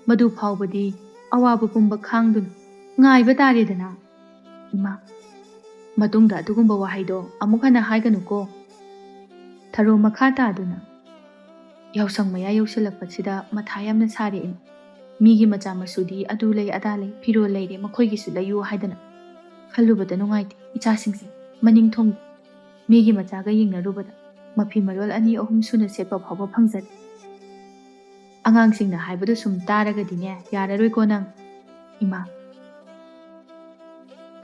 ꯃꯗꯨ ꯐꯥꯎꯕꯗꯤ ꯑꯋꯥꯕ ꯄꯨꯝꯕ ꯈꯥꯡꯗꯨꯅ ꯉꯥꯏꯕ ꯇꯥꯔꯦꯗꯅ ꯏꯃꯥ ꯃꯇꯨꯡꯗ ꯑꯗꯨꯒꯨꯝꯕ ꯋꯥꯍꯩꯗꯣ ꯑꯃꯨꯛ ꯍꯟꯅ ꯍꯥꯏꯒꯅꯨꯀꯣ ꯊꯔꯣ ꯃꯈꯥ ꯇꯥꯗꯨꯅ ꯌꯥꯎꯁꯪ ꯃꯌꯥ ꯌꯧꯁꯤꯜꯂꯛꯄꯁꯤꯗ ꯃꯊꯥ ꯌꯥꯝꯅ ꯁꯥꯔꯦ ꯏꯃꯥ ꯃꯤꯒꯤ ꯃꯆꯥ ꯃꯁꯨꯗꯤ ꯑꯗꯨ ꯂꯩ ꯑꯗꯥ ꯂꯩ ꯐꯤꯔꯣꯜ ꯂꯩꯔꯦ ꯃꯈꯣꯏꯒꯤꯁꯨ ꯂꯩꯌꯨ ꯍꯥꯏꯗꯅ ꯈꯜꯂꯨꯕꯗ ꯅꯨꯡꯉꯥꯏꯇꯦ ꯏꯆꯥꯁꯤꯡꯁꯦ ꯃꯅꯤꯡ ꯊꯨꯡꯗꯦ ꯃꯤꯒꯤ ꯃꯆꯥꯒ ꯌꯦꯡꯅꯔꯨꯕꯗ ꯃꯐꯤ ꯃꯔꯣꯜ 2-3 ꯁꯨꯅ ꯁꯦꯠꯄ ꯐꯥꯎꯕ ꯐꯪꯖꯗꯦ ꯑꯉꯥꯡꯁꯤꯡꯅ ꯍꯥꯏꯕꯗꯨ ꯁꯨꯝ ꯇꯥꯔꯒꯗꯤꯅꯦ ꯌꯥꯔꯔꯣꯏꯀꯣ ꯅꯪ ꯏꯃꯥ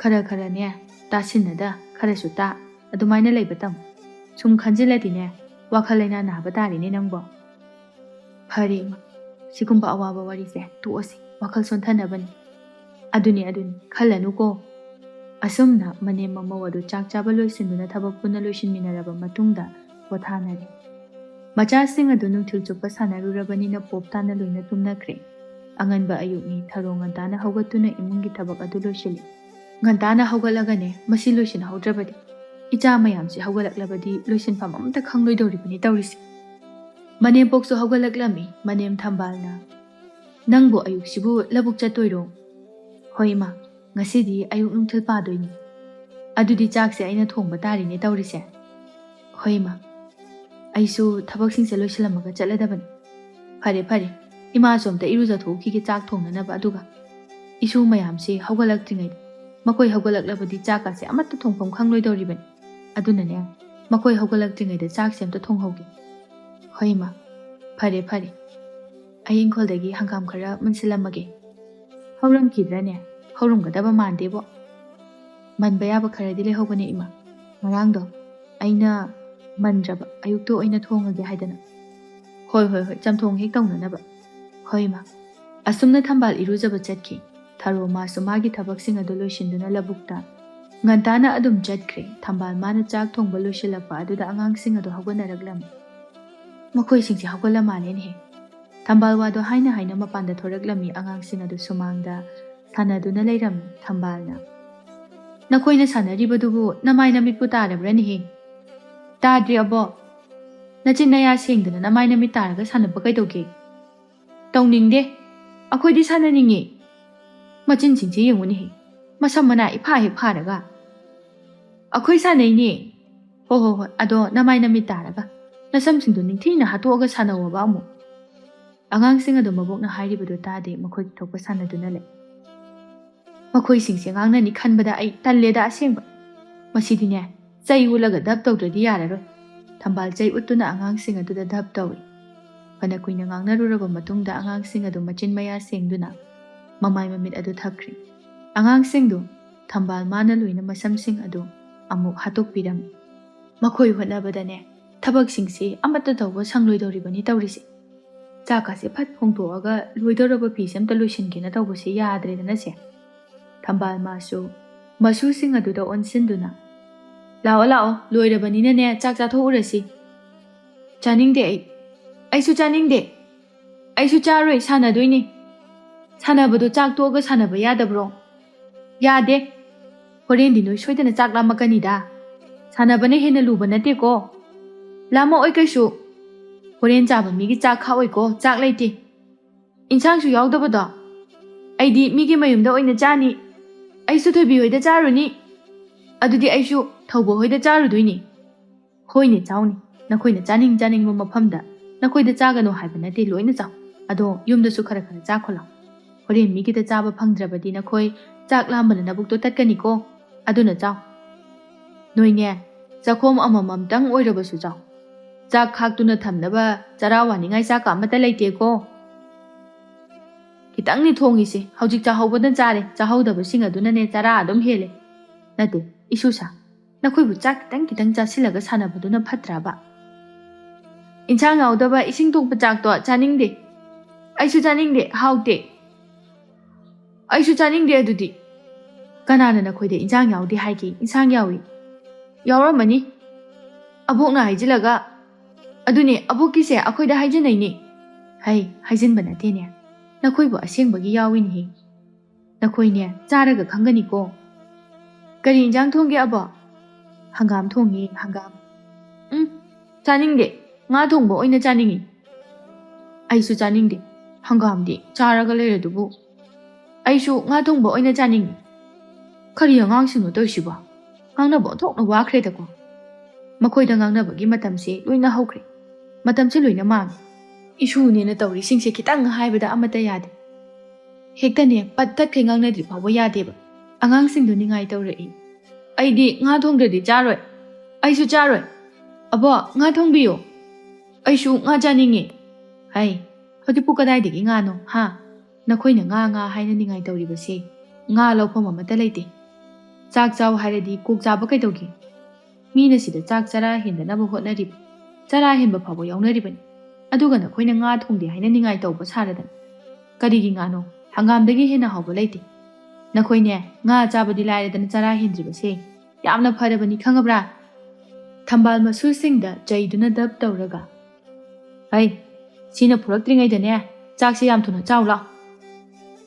ꯈꯔꯅꯦ ꯇꯥꯁꯤꯟꯅꯗ ꯈꯔꯁꯨ ꯇꯥ ꯑꯗꯨꯃꯥꯏꯅ ꯂꯩꯕ ꯇꯝꯃꯨ ꯁꯨꯝ ꯈꯟꯖꯤꯜꯂꯗꯤꯅꯦ ꯋꯥꯈꯜ ꯂꯩꯅꯥ ꯅꯥꯕ ꯇꯥꯔꯤꯅꯦ ꯅꯪꯕꯣ ꯐꯔꯦ ꯏꯃꯥ ꯁꯤꯒꯨꯝꯕ ꯑꯋꯥꯕ ꯋꯥꯔꯤꯁꯦ ꯇꯣꯛꯑꯁꯤ ꯋꯥꯈꯜ ꯁꯣꯟꯊꯅꯕꯅꯤ ꯑꯗꯨꯅꯤ ꯈꯜꯂꯅꯨꯀꯣ ꯑꯁꯨꯝꯅ ꯃꯅꯦꯝ ꯃꯃꯧ ꯑꯗꯨ ꯆꯥꯛ ꯆꯥꯕ ꯂꯣꯏꯁꯤꯟꯗꯨꯅ ꯊꯕꯛ ꯄꯨꯟꯅ ꯂꯣꯏꯁꯤꯟꯃꯤꯟꯅꯔꯕ ꯃꯇꯨꯡꯗ ꯄꯣꯊꯥꯅꯔꯦ ꯃꯆꯥꯁꯤꯡ ꯑꯗꯨ ꯅꯨꯡꯊꯤꯜ ꯆꯨꯞꯄ ꯁꯥꯟꯅꯔꯨꯔꯕꯅꯤꯅ ꯄꯣꯞ ꯇꯥꯅ ꯂꯣꯏꯅ ꯇꯨꯝꯅꯈ꯭ꯔꯦ ꯑꯉꯟꯕ ꯑꯌꯨꯛꯅꯤ ꯊꯔꯣ ꯉꯟꯇꯥꯅ ꯍꯧꯒꯠꯇꯨꯅ ꯏꯃꯨꯡꯒꯤ ꯊꯕꯛ ꯑꯗꯨ ꯂꯣꯏꯁꯤꯜꯂꯤ ꯉꯟꯇꯥꯅ ꯍꯧꯒꯠꯂꯒꯅꯦ ꯃꯁꯤ ꯂꯣꯏꯁꯤꯟꯍꯧꯗ꯭ꯔꯕꯗꯤ ꯏꯆꯥ ꯃꯌꯥꯝꯁꯤ ꯍꯧꯒꯠꯂꯛꯂꯕꯗꯤ ꯂꯣꯏꯁꯤꯟꯐꯝ ꯑꯃꯇ ꯈꯪꯂꯣꯏꯗꯧꯔꯤꯕꯅꯤ ꯇꯧꯔꯤꯁꯦ ꯃꯅꯦꯝꯄꯣꯛꯁꯨ ꯍꯧꯒꯠꯂꯛꯂꯝꯃꯤ ꯃꯅꯦꯝ ꯊꯝꯕꯥꯜꯅ ꯅꯪꯕꯨ ꯑꯌꯨꯛꯁꯤꯕꯨ ꯂꯧꯕꯨꯛ ꯆꯠꯇꯣꯏꯔꯣ ꯍꯣꯏ ꯏꯃꯥ ꯉꯁꯤꯗꯤ ꯑꯌꯨꯛ ꯅꯨꯡꯊꯤꯜ ꯄꯥꯗꯣꯏꯅꯤ ꯑꯗꯨꯗꯤ ꯆꯥꯛꯁꯦ ꯑꯩꯅ ꯊꯣꯡꯕ ꯇꯥꯔꯤꯅꯦ ꯇꯧꯔꯤꯁꯦ ꯍꯣꯏ ꯏꯃꯥ ꯑꯩꯁꯨ ꯊꯕꯛꯁꯤꯡꯁꯦ ꯂꯣꯏꯁꯤꯜꯂꯝꯃꯒ ꯆꯠꯂꯗꯕꯅꯤ ꯐꯔꯦ ꯏꯃꯥꯁꯨ ꯑꯝꯇ ꯏꯔꯨꯖꯊꯣꯛꯈꯤꯒꯦ ꯆꯥꯛ ꯊꯣꯡꯅꯅꯕ ꯑꯗꯨꯒ ꯏꯁꯨ ꯃꯌꯥꯝꯁꯤ ꯍꯧꯒꯠꯂꯛꯇ꯭ꯔꯤꯉꯩꯗ ꯃꯈꯣꯏ ꯍꯧꯒꯠꯂꯛꯂꯕꯗꯤ ꯆꯥꯛꯀꯁꯦ ꯑꯃꯠꯇ ꯊꯣꯡꯐꯝ ꯈꯪꯂꯣꯏꯗꯧꯔꯤꯕꯅꯤ ꯑꯗꯨꯅꯅꯦ ꯃꯈꯣꯏ ꯍꯧꯒꯠꯂꯛꯇ꯭ꯔꯤꯉꯩꯗ ꯆꯥꯛꯁꯦ ꯑꯝꯇ ꯊꯣꯡꯍꯧꯒꯦ ꯍꯣꯏ ꯏꯃꯥ ꯐꯔꯦ ꯑꯩ ꯏꯪꯈꯣꯜꯗꯒꯤ ꯍꯪꯒꯥꯝ ꯈꯔ ꯃꯨꯟꯁꯤꯜꯂꯝꯃꯒꯦ ꯍꯧꯔꯝꯈꯤꯗ꯭ꯔꯅꯦ ꯍꯧꯔꯝꯒꯗꯕ ꯃꯥꯟꯗꯦꯕꯣ ꯃꯟꯕ ꯌꯥꯕ ꯈꯔꯗꯤ ꯂꯩꯍꯧꯕꯅꯦ ꯏꯃꯥ ꯉꯔꯥꯡꯗꯣ ꯑꯩꯅ ꯃꯟꯗ꯭ꯔꯕ ꯑꯌꯨꯛꯇ ꯑꯣꯏꯅ ꯊꯣꯡꯉꯒꯦ ꯍꯥꯏꯗꯅ ꯍꯣꯏ ꯆꯝꯊꯣꯡ ꯍꯦꯛ ꯇꯧꯅꯅꯕ ꯍꯣꯏ ꯏꯃꯥ ꯑꯁꯨꯝꯅ ꯊꯝꯕꯥꯜ ꯏꯔꯨꯖꯕ ꯆꯠꯈꯤ ꯊꯔꯣ ꯃꯥꯁꯨ ꯃꯥꯒꯤ ꯊꯕꯛꯁꯤꯡ ꯑꯗꯨ ꯂꯣꯏꯁꯤꯟꯗꯨꯅ ꯂꯧꯕꯨꯛꯇ Ngantana adum chadkre thambal mana chak thongba loisilakpa aduda angangsing adu hauganaraklami. Makoisingse haugalamane he. Thambal wado haina haina mapanda thoraklami angangsing adu sumangda sanaduna leirami thambalna. Nakoina sanaribadubu namai namitpu tarabrani he. Tadri abo. Nachinaya sengduna namai namit taraga sanaba kaidauge. Tauningde. Akoidi sananingi. Machin singse yenguni he. Masam mana ipa he pharaga. Akoi sanayni. Ho ado namai namit taraga. Nasam singdu ningthina hatuaga sanawaba amu. Angangsing adu mabok na hairibadu tade makoi thokpa sanaduna le. Makoi singse ngangna ni khanbada ai talleda asengba. Masidine chai ulaga dab tawdradi yararoi. Thambal chai uttuna angangsing aduda dab tawi. Pana kuina ngangna ruraba matungda angangsing adu machin maya sengduna mamai mamit adu thakri. Angangsing du thambal mana luina masamsing adu amuk hatok pirami. Makoi hotnabadane thabak singse amata tawba sangloidoribani tawrisi. Chakase phat phongtoaga loidoraba pisam ta loisingena tawbase yadredana se. Thambal masu sing aduda onsinduna. Lao loirabanina ne chak chathourasi. Chaningde aisu chaningde. Aisu charoi sanadoini. Sanabadu chak toga sanaba yadabro. Yade. Horendi noi soidana chak lamakani da. Sanabane hena luba nate ko. Lama oi kaisu. Horen chaba migi chak khawai ko chak leite. Insang su yaudabada. Aidi migi mayumda oina chani. Aisu thobi hoida charuni. Adudi aisu thaubo hoida charudoini. Hoine chauni. Nakoina chaning mo mafamda. Nakoida chagano haiba nate loina chaw. Ado yumda su khara chakhola. Horen migi da chaba phangdrabadi nakoi chak lambana nabukto tatkani ko. Aduna chaw. Noine chakhom amamam tang oirabasu chaw. Chak khaktuna thamnaba charawa ningai chaka amata leite ko. Kitang ni thongise haujik chahaubadan chare chahaudaba sing aduna ne chara adum hele. Nate isusa nakhoibu chak kitang chasilaga sanabaduna phatraba. Insang audaba ising tokpa chak to chaningde. Aisu chaningde haute. Aisu chaningde adudi. Kanana nakhoide insang yaudi haiki insang yawi. Yawramani. Abokna haijilaga. Aduni abokise akhoida haijinaini. Hai haijinba natene. Nakhoibu asengbagi yawini. Nakhoine charaga khangani ko. Kari injang thongge aba? Hangam thongi hangam. Chaningde. Nga thongba oina chaningi. Aisu chaningde. Hangamdi charaga leiradubu. Aisu nga thongba oina chaningi. Kari angangsingno toisiba. Ngangnaba thokna wakhre ko. Makoida ngangnabagi matamse loina hokre. Matamse loina mang. Isu ne na tawri singse kitang haibada amata yade. Hektane pattat kai ngangnadri phawa yadeba. Angangsingdo ningai tawrai. Aidi nga thongdradi charoi. Aisu charoi. Abo nga thongbiyo. Aisu nga chaningi. Hai hodipu kadaidagi ngano ha. Nakhoina nga haina ningai tawribase. Nga lawpham amata leite. Chak chaw hairadi kok chaba kaidaugi. Mina sida chak chara hendanaba hotnarib. Chara henba phabo yawnaribani. Aduga nakhoina nga thongde haina ningai tawba saradan. Karigi ngano hangamdagi hena hawba leite. Nakhoine nga chabadi lairadana chara hendribase. Yamna pharabani khangabra. Thambal masu singda jaiduna dab tawraga. Hai sina puraktringaidane chakse yam thuna chawla.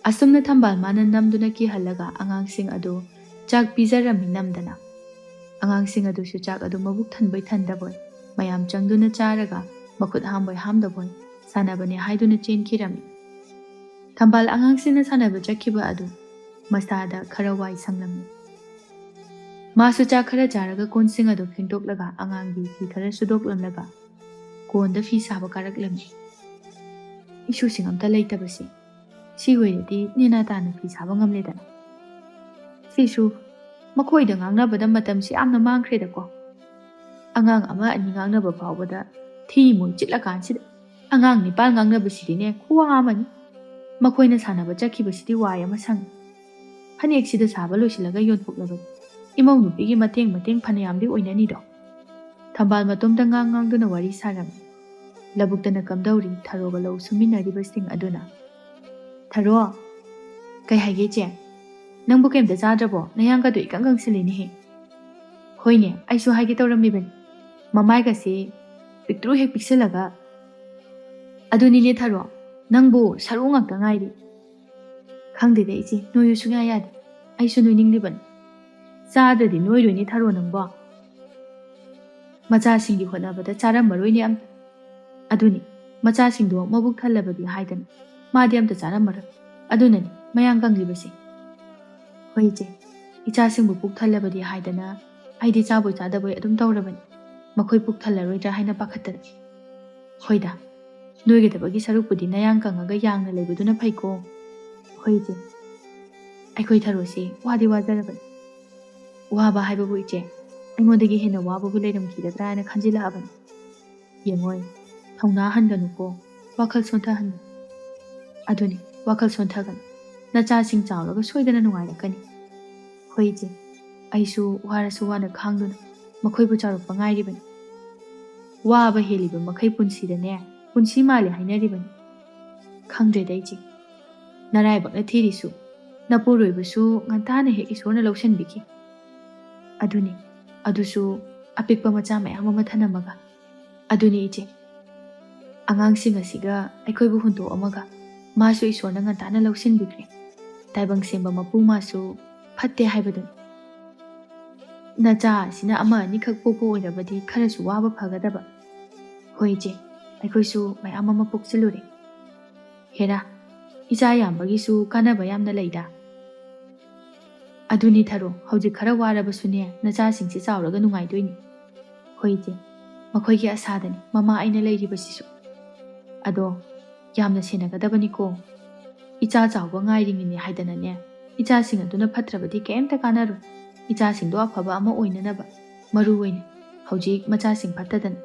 Asumna thambal mana namduna ki halaga angangsing adu chak pijarami namdana. Angangsing adu su chak adu mabuk thanbai thandaboy. Mayam changduna charaga makut hamboy hamdaboy. Sanabane haiduna chenkirami. Thambal angangsingna sanaba chakkiba adu masada kharawai sanglami. Masu chak khara charaga konsing adu phingtoklaga anganggi fi khara sudoklamlaga. Konda fi saba karaklami. Isu singamta leitabasi. Sigoyadi nina tana fi saba ngamledana. Sisu makoida ngangnabada matamsi amna mangkreda ko. Angang ama ani ngangnaba phawbada thi moy chitlakansida. Angang nipal ngangnabasidi khuwang amani. Makoina sanaba chakkibasidi wai ama sang. Phaneksida saba loisilaga yonthoklaba. Imau nupigi mateng phanayamdi oinani do. Thambal matomda ngangduna wari saram. Labuktana kamdauri tharoga law suminaribasing aduna. Tharo kai haige che. Nangbu kemta chadrabo nayangkadu ikang kangsilinihe. Hoine, aisu haige tauramibani. Mamai gasi piktru hek pikselaga. Adunine tharo, nangbu saru ngakta ngairi. Khangdede ichi, noyu sungya yadi. Aisu noiningdibani. Chadradi noironi tharo nangbo. Machasingi honabada charammaroini amta. Aduni, machasingdo mabuk thalabadi haidana. Madi amta charammaroi. Adunani, mayang kanglibasi. Hoiche, ichasingbu puk thalabadi haidana. Aidi chaboi chadaboi adum taurabani. Makhoi puk thalaroidra haina pakhatana. Hoida, noigedabagi sarupudi nayang kangaga yangna leibaduna phaiko. Hoiche, aikoi tharosi wadi wajarabani. Waba haibabu iche, aingondagi hena wababu leiramkidadra haina khanjilahabani. Yengoi, thongna hanganuko, wakhal sonthahannu. Aduni, wakhal sonthagan. Nachasing chawraga soidana nungairakani. Hoiche, aisu warasu wana khangduna. Makhoibu charukpa ngairibani. Waba heliba makhai punsidane, punsi mali hainaribani. Khangdreda ichi. Naraibakna thirisu, napuroibasu ngantana hek isorna lausanbiki. Aduni, adusu apikpa macha mayam ama thanamaga. Aduni ichi. Angangsing asiga aikhoibu hunto amaga. Masu isorna ngantana lausanbikre. Taibang semba mapu masu phatte haibadun. Nacha sina ama nikak popo oirabadi kharasu waba phagadaba. Hoije, aikhoisu mayam ama poksilure. Hera, icha yambagisu kanaba yamna leida. Aduni tharo, haujik khara warabasune nachasingsi chawraga nungaidoini. Hoije, makhoigi asadani mama aina leiribasisu. Ado, yamna senagadabaniko. Icha chawba ngairingini haidanane. Ichasing aduna phatrabadi kemta kanaru. Ichasingdo afaba ama oinanaba. Maru oine, haujik machasing phattadan.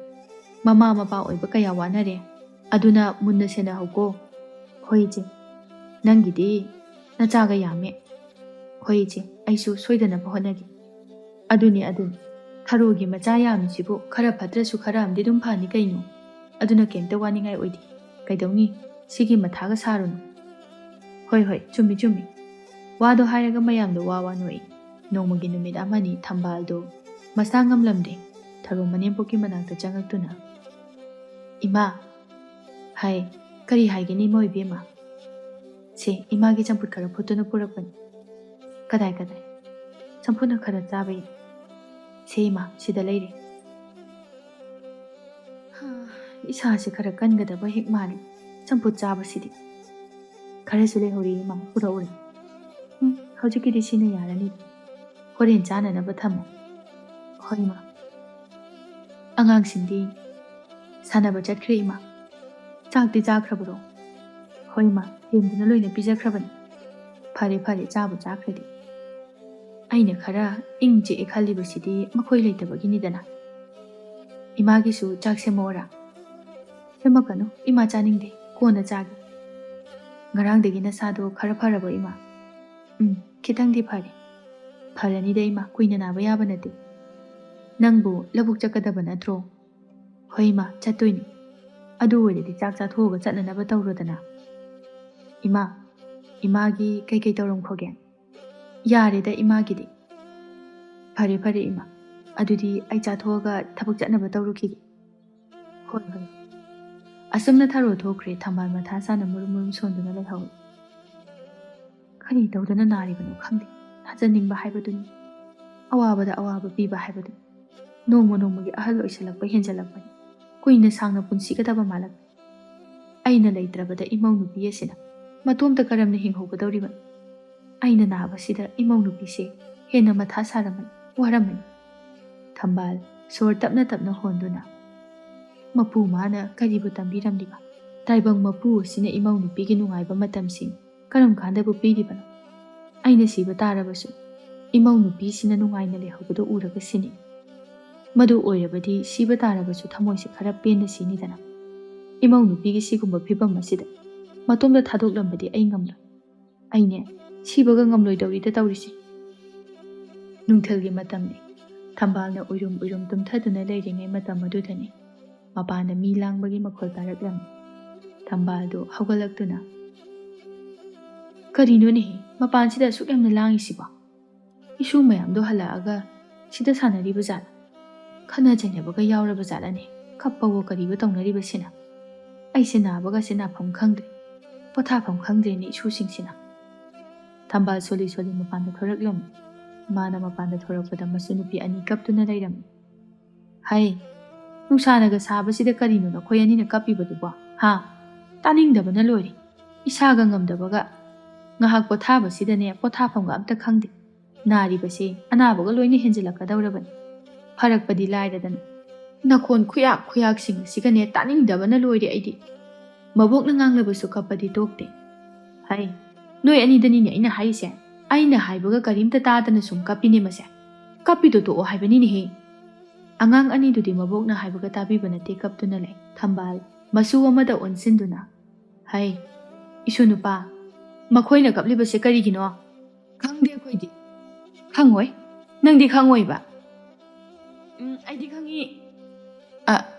Mama mapa oiba kaya wanare. Aduna munna sena hauko. Hoije, nangidi nachaga yame. Hoije, aisu soidanaba honagi. Aduni, tharogi macha yamisibu khara phatrasu khara amdi dum phani kaino. Aduna kemta waningai oidi. Kaidawni, sigi mathaga sarunu. Hoi, chumi. Wado hairaga mayamdo wawa noi. Nongmagi numid amani thambaldo. Masangam lamde. Tharo manempoki manakta changaktuna. Ima. Hai, kari haigini mo ibema. Se, imagi champut khara phutuna purapani. Kadai. Champuna khara chabai. Se ima, sida leire. Isa se khara kangadaba hek mali. Champut chaba sidi. Khara sule hori ima pura uri. Haujikidi sina yarani. Horen chana na bathamo. Hoi ma. Angang sindi. Sanaba chatkre ima. Chakti chakraburo. Hoi ma. Yemduna loina pijakrabani. Phare chabu chakradi. Aina khara ingje ekhalibasidi makhoi leitabagini Imagisu chaksemora. Semakano ima chaningde kona chagi. Ngarangdagi nasado khara pharabo ima. Khitangdi phare. Pharanida ima kuina naba yaba nate. Nangbu labuk chakadaba natro. Hoi ma chatoini. Adu oiredi chak chathoga chatnanaba taurodana. Imagi kai tauram khogen. Yareda imagidi. Phare ima. Adudi ai chathoga thabuk chatnaba taurukigi. Hoi. Asumna tharo thokre thamal matha sana murum sonduna lehaw. Khani tawdana naribano khangdi. Hajaningba haibaduni. Awabada awaba piba haibaduni. Nongmagi ahal oisalakpa henjalakpani. Kuina sangna punsigadaba malak. Aina leitrabada imau nupi asina. Matomta karamna hinghogadawriba. Aina nabasida imau nupise hena matha saramani waramani. Thambal sor tapna honduna. Mapu mana karibu tambiramdiba. Taibang mapu sina imau nupigi nungaiba matamsing karam khandabu piribano. Aina siba tarabasu. Imau nupi sina nungaina lehogado uraga sini. Madu oirabadi siba tarabasu thamoisi khara pena sinidana. Imau nupigi sigumba phibam masida. Matomda thadoklamadi ai ngamla. Aine sibaga ngamloidawrida tawrisi. Nungthelgi matamni. Thambalna uirum tumthaduna leiringai matam adudani. Mapana mi langbagi makhol taraklam. Thambaldo hawgalaktuna. ꯀꯔꯤꯅꯣꯅꯦ ꯃꯄꯥꯟꯁꯤꯗ ꯑꯁꯨꯛ ꯌꯥꯝꯅ ꯂꯥꯡꯉꯤꯁꯤꯕꯣ? ꯏꯁꯨ ꯃꯌꯥꯝꯗꯣ ꯍꯜꯂꯛꯑꯒ ꯁꯤꯗ ꯁꯥꯟꯅꯔꯤꯕ ꯖꯥꯠꯂ? ꯈꯠꯅ ꯆꯩꯅꯕꯒ ꯌꯥꯎꯔꯕ ꯖꯥꯠꯂꯅꯦ ꯀꯞꯄꯋꯣ ꯀꯔꯤꯕꯣ ꯇꯧꯅꯔꯤꯕꯁꯤꯅ? ꯑꯩꯁꯦ ꯅꯥꯕꯒꯁꯦ ꯅꯥꯐꯝ ꯈꯪꯗ꯭ꯔꯦ, ꯄꯣꯊꯥꯐꯝ ꯈꯪꯗ꯭ꯔꯦꯅꯦ ꯏꯁꯨꯁꯤꯡꯁꯤꯅ꯫ ꯊꯝꯕꯥꯜ ꯁꯣꯜꯂꯤ ꯁꯣꯜꯂꯤ ꯃꯄꯥꯟꯗ ꯊꯣꯔꯛꯂꯝꯃꯤ꯫ ꯃꯥꯅ ꯃꯄꯥꯟꯗ ꯊꯣꯔꯛꯄꯗ ꯃꯁꯨ ꯅꯨꯄꯤ ꯑꯅꯤ ꯀꯞꯇꯨꯅ ꯂꯩꯔꯝꯃꯤ꯫ ꯍꯩ, ꯅꯨꯡꯁꯥꯅꯒ ꯁꯥꯕꯁꯤꯗ ꯀꯔꯤꯅꯣ ꯅꯈꯣꯏ ꯑꯅꯤꯅ ꯀꯞꯄꯤꯕꯗꯨꯕꯣ? ꯍꯥ? ꯇꯥꯅꯤꯡꯗꯕꯅ ꯂꯣꯏꯔꯦ, ꯏꯁꯥꯒ ꯉꯝꯗꯕꯒ꯫ ꯉꯥꯏꯍꯥꯛ ꯄꯣꯊꯥꯕꯁꯤꯗꯅꯦ ꯄꯣꯊꯥꯐꯝꯒ ꯑꯝꯇ ꯈꯪꯗꯦ꯫ ꯅꯥꯔꯤꯕꯁꯦ ꯑꯅꯥꯕꯒ ꯂꯣꯏꯅ ꯍꯦꯟꯖꯤꯜꯂꯛꯀꯗꯧꯔꯕꯅꯤ꯫ ꯐꯔꯛꯄꯗꯤ ꯂꯥꯏꯔꯗꯅ ꯅꯈꯣꯟ ꯈꯨꯌꯥꯛ ꯈꯨꯌꯥꯛꯁꯤꯡ ꯑꯁꯤꯒꯅꯦ ꯇꯥꯅꯤꯡꯗꯕꯅ ꯂꯣꯏꯔꯦ ꯑꯩꯗꯤ꯫ ꯃꯕꯣꯛꯅ ꯉꯥꯡꯂꯕꯁꯨ ꯀꯞꯄꯗꯤ ꯇꯣꯛꯇꯦ꯫ ꯍꯩ, ꯅꯣꯏ ꯑꯅꯤꯗꯅꯤꯅꯦ ꯑꯩꯅ ꯍꯥꯏꯔꯤꯁꯦ꯫ ꯑꯩꯅ ꯍꯥꯏꯕꯒ ꯀꯔꯤꯝꯇ ꯇꯥꯗꯅ ꯁꯨꯝ ꯀꯞꯄꯤꯅꯦ ꯃꯁꯦ꯫ ꯀꯞꯄꯤꯗꯣ ꯇꯣꯛꯑꯣ ꯍꯥꯏꯕꯅꯤꯅꯦꯍꯦ꯫ ꯑꯉꯥꯡ ꯑꯅꯤꯗꯨꯗꯤ ꯃꯕꯣꯛꯅ ꯍꯥꯏꯕꯒ ꯇꯥꯕꯤꯕ ꯅꯠꯇꯦ, ꯀꯞꯇꯨꯅ ꯂꯩ꯫ ꯊꯝꯕꯥꯜ ꯃꯁꯨ ꯑꯃꯗ ꯑꯣꯟꯁꯤꯟꯗꯨꯅ, ꯍꯩ, ꯏꯁꯨ ꯅꯨꯄꯥ, ꯃꯈꯣꯏꯅ ꯀꯞꯂꯤꯕꯁꯦ ꯀꯔꯤꯒꯤꯅꯣ? ꯈꯪꯗꯦ ꯑꯩꯈꯣꯏꯗꯤ꯫ ꯈꯪꯉꯣꯏ? ꯅꯪꯗꯤ ꯈꯪꯉꯣꯏꯕ? ꯑꯩꯗꯤ ꯈꯪꯉꯤ꯫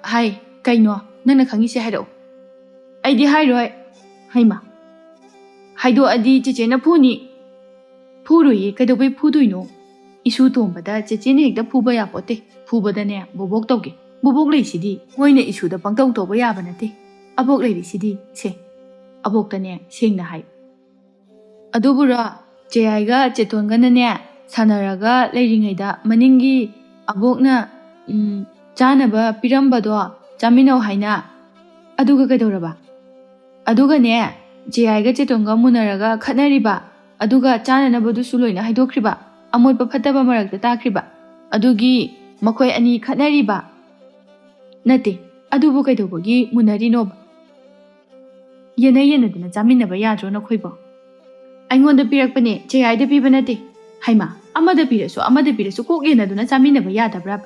ꯍꯥꯏ, ꯀꯩꯅꯣ ꯅꯪꯅ ꯈꯪꯉꯤꯁꯦ ꯍꯥꯏꯔꯛꯑꯣ꯫ ꯑꯩꯗꯤ ꯍꯥꯏꯔꯣꯏ꯫ ꯍꯩꯃꯥ, ꯍꯥꯏꯗꯣꯛꯑꯗꯤ ꯆꯦꯆꯦꯅ ꯐꯨꯅꯤ꯫ ꯐꯨꯔꯣꯏꯌꯦ, ꯀꯩꯗꯧꯕꯩ ꯐꯨꯗꯣꯏꯅꯣ? ꯏꯁꯨ ꯇꯣꯝꯕꯗ ꯆꯦꯆꯦꯅ ꯍꯦꯛꯇ ꯐꯨꯕ ꯌꯥꯄꯣꯠꯇꯦ꯫ ꯐꯨꯕꯗꯅꯦ ꯕꯣꯕꯣꯛ ꯇꯧꯒꯦ꯫ ꯕꯣꯕꯣꯛ ꯂꯩꯁꯤꯗꯤ ꯃꯣꯏꯅ ꯏꯁꯨꯗ ꯄꯪꯇꯧ ꯇꯧꯕ ꯌꯥꯕ ꯅꯠꯇꯦ꯫ ꯑꯕꯣꯛ ꯂꯩꯔꯤꯁꯤꯗꯤ ꯁꯦ, ꯑꯕꯣꯛꯇꯅꯦ ꯁꯦꯡꯅ ꯍꯥꯏ꯫ ꯑꯗꯨꯕꯨꯔꯣ, ꯆꯦꯌꯥꯏꯒ ꯆꯦꯇꯣꯟꯒꯅꯅꯦ ꯁꯥꯟꯅꯔꯒ ꯂꯩꯔꯤꯉꯩꯗ ꯃꯅꯤꯡꯒꯤ ꯑꯕꯣꯛꯅ ꯆꯥꯅꯕ ꯄꯤꯔꯝꯕꯗꯣ ꯆꯥꯃꯤꯟꯅꯧ ꯍꯥꯏꯅ꯫ ꯑꯗꯨꯒ ꯀꯩꯗꯧꯔꯕ? ꯑꯗꯨꯒꯅꯦ ꯆꯦꯌꯥꯏꯒ ꯆꯦꯇꯣꯟꯒ ꯃꯨꯟꯅꯔꯒ ꯈꯠꯅꯔꯤꯕ, ꯑꯗꯨꯒ ꯆꯥꯅꯅꯕꯗꯨꯁꯨ ꯂꯣꯏꯅ ꯍꯩꯗꯣꯛꯈ꯭ꯔꯤꯕ, ꯑꯃꯣꯠꯄ ꯐꯠꯇꯕ ꯃꯔꯛꯇ ꯇꯥꯈ꯭ꯔꯤꯕ, ꯑꯗꯨꯒꯤ ꯃꯈꯣꯏ ꯑꯅꯤ ꯈꯠꯅꯔꯤꯕ꯫ ꯅꯠꯇꯦ, ꯑꯗꯨꯕꯨ ꯀꯩꯗꯧꯕꯒꯤ ꯃꯨꯟꯅꯔꯤꯅꯣꯕ? ꯌꯦꯟꯅ ꯌꯦꯟꯅꯗꯅ ꯆꯥꯃꯤꯟꯅꯕ ꯌꯥꯗ꯭ꯔꯣ ꯅꯈꯣꯏꯕꯣ? ꯑꯩꯉꯣꯟꯗ ꯄꯤꯔꯛꯄꯅꯦ, ꯆꯦꯌꯥꯏꯗ ꯄꯤꯕ ꯅꯠꯇꯦ꯫ ꯍꯩꯃꯥ, ꯑꯃꯗ ꯄꯤꯔꯁꯨ ꯀꯣꯛ ꯌꯦꯟꯅꯗꯨꯅ ꯆꯥꯃꯤꯟꯅꯕ ꯌꯥꯗꯕ꯭ꯔꯥ?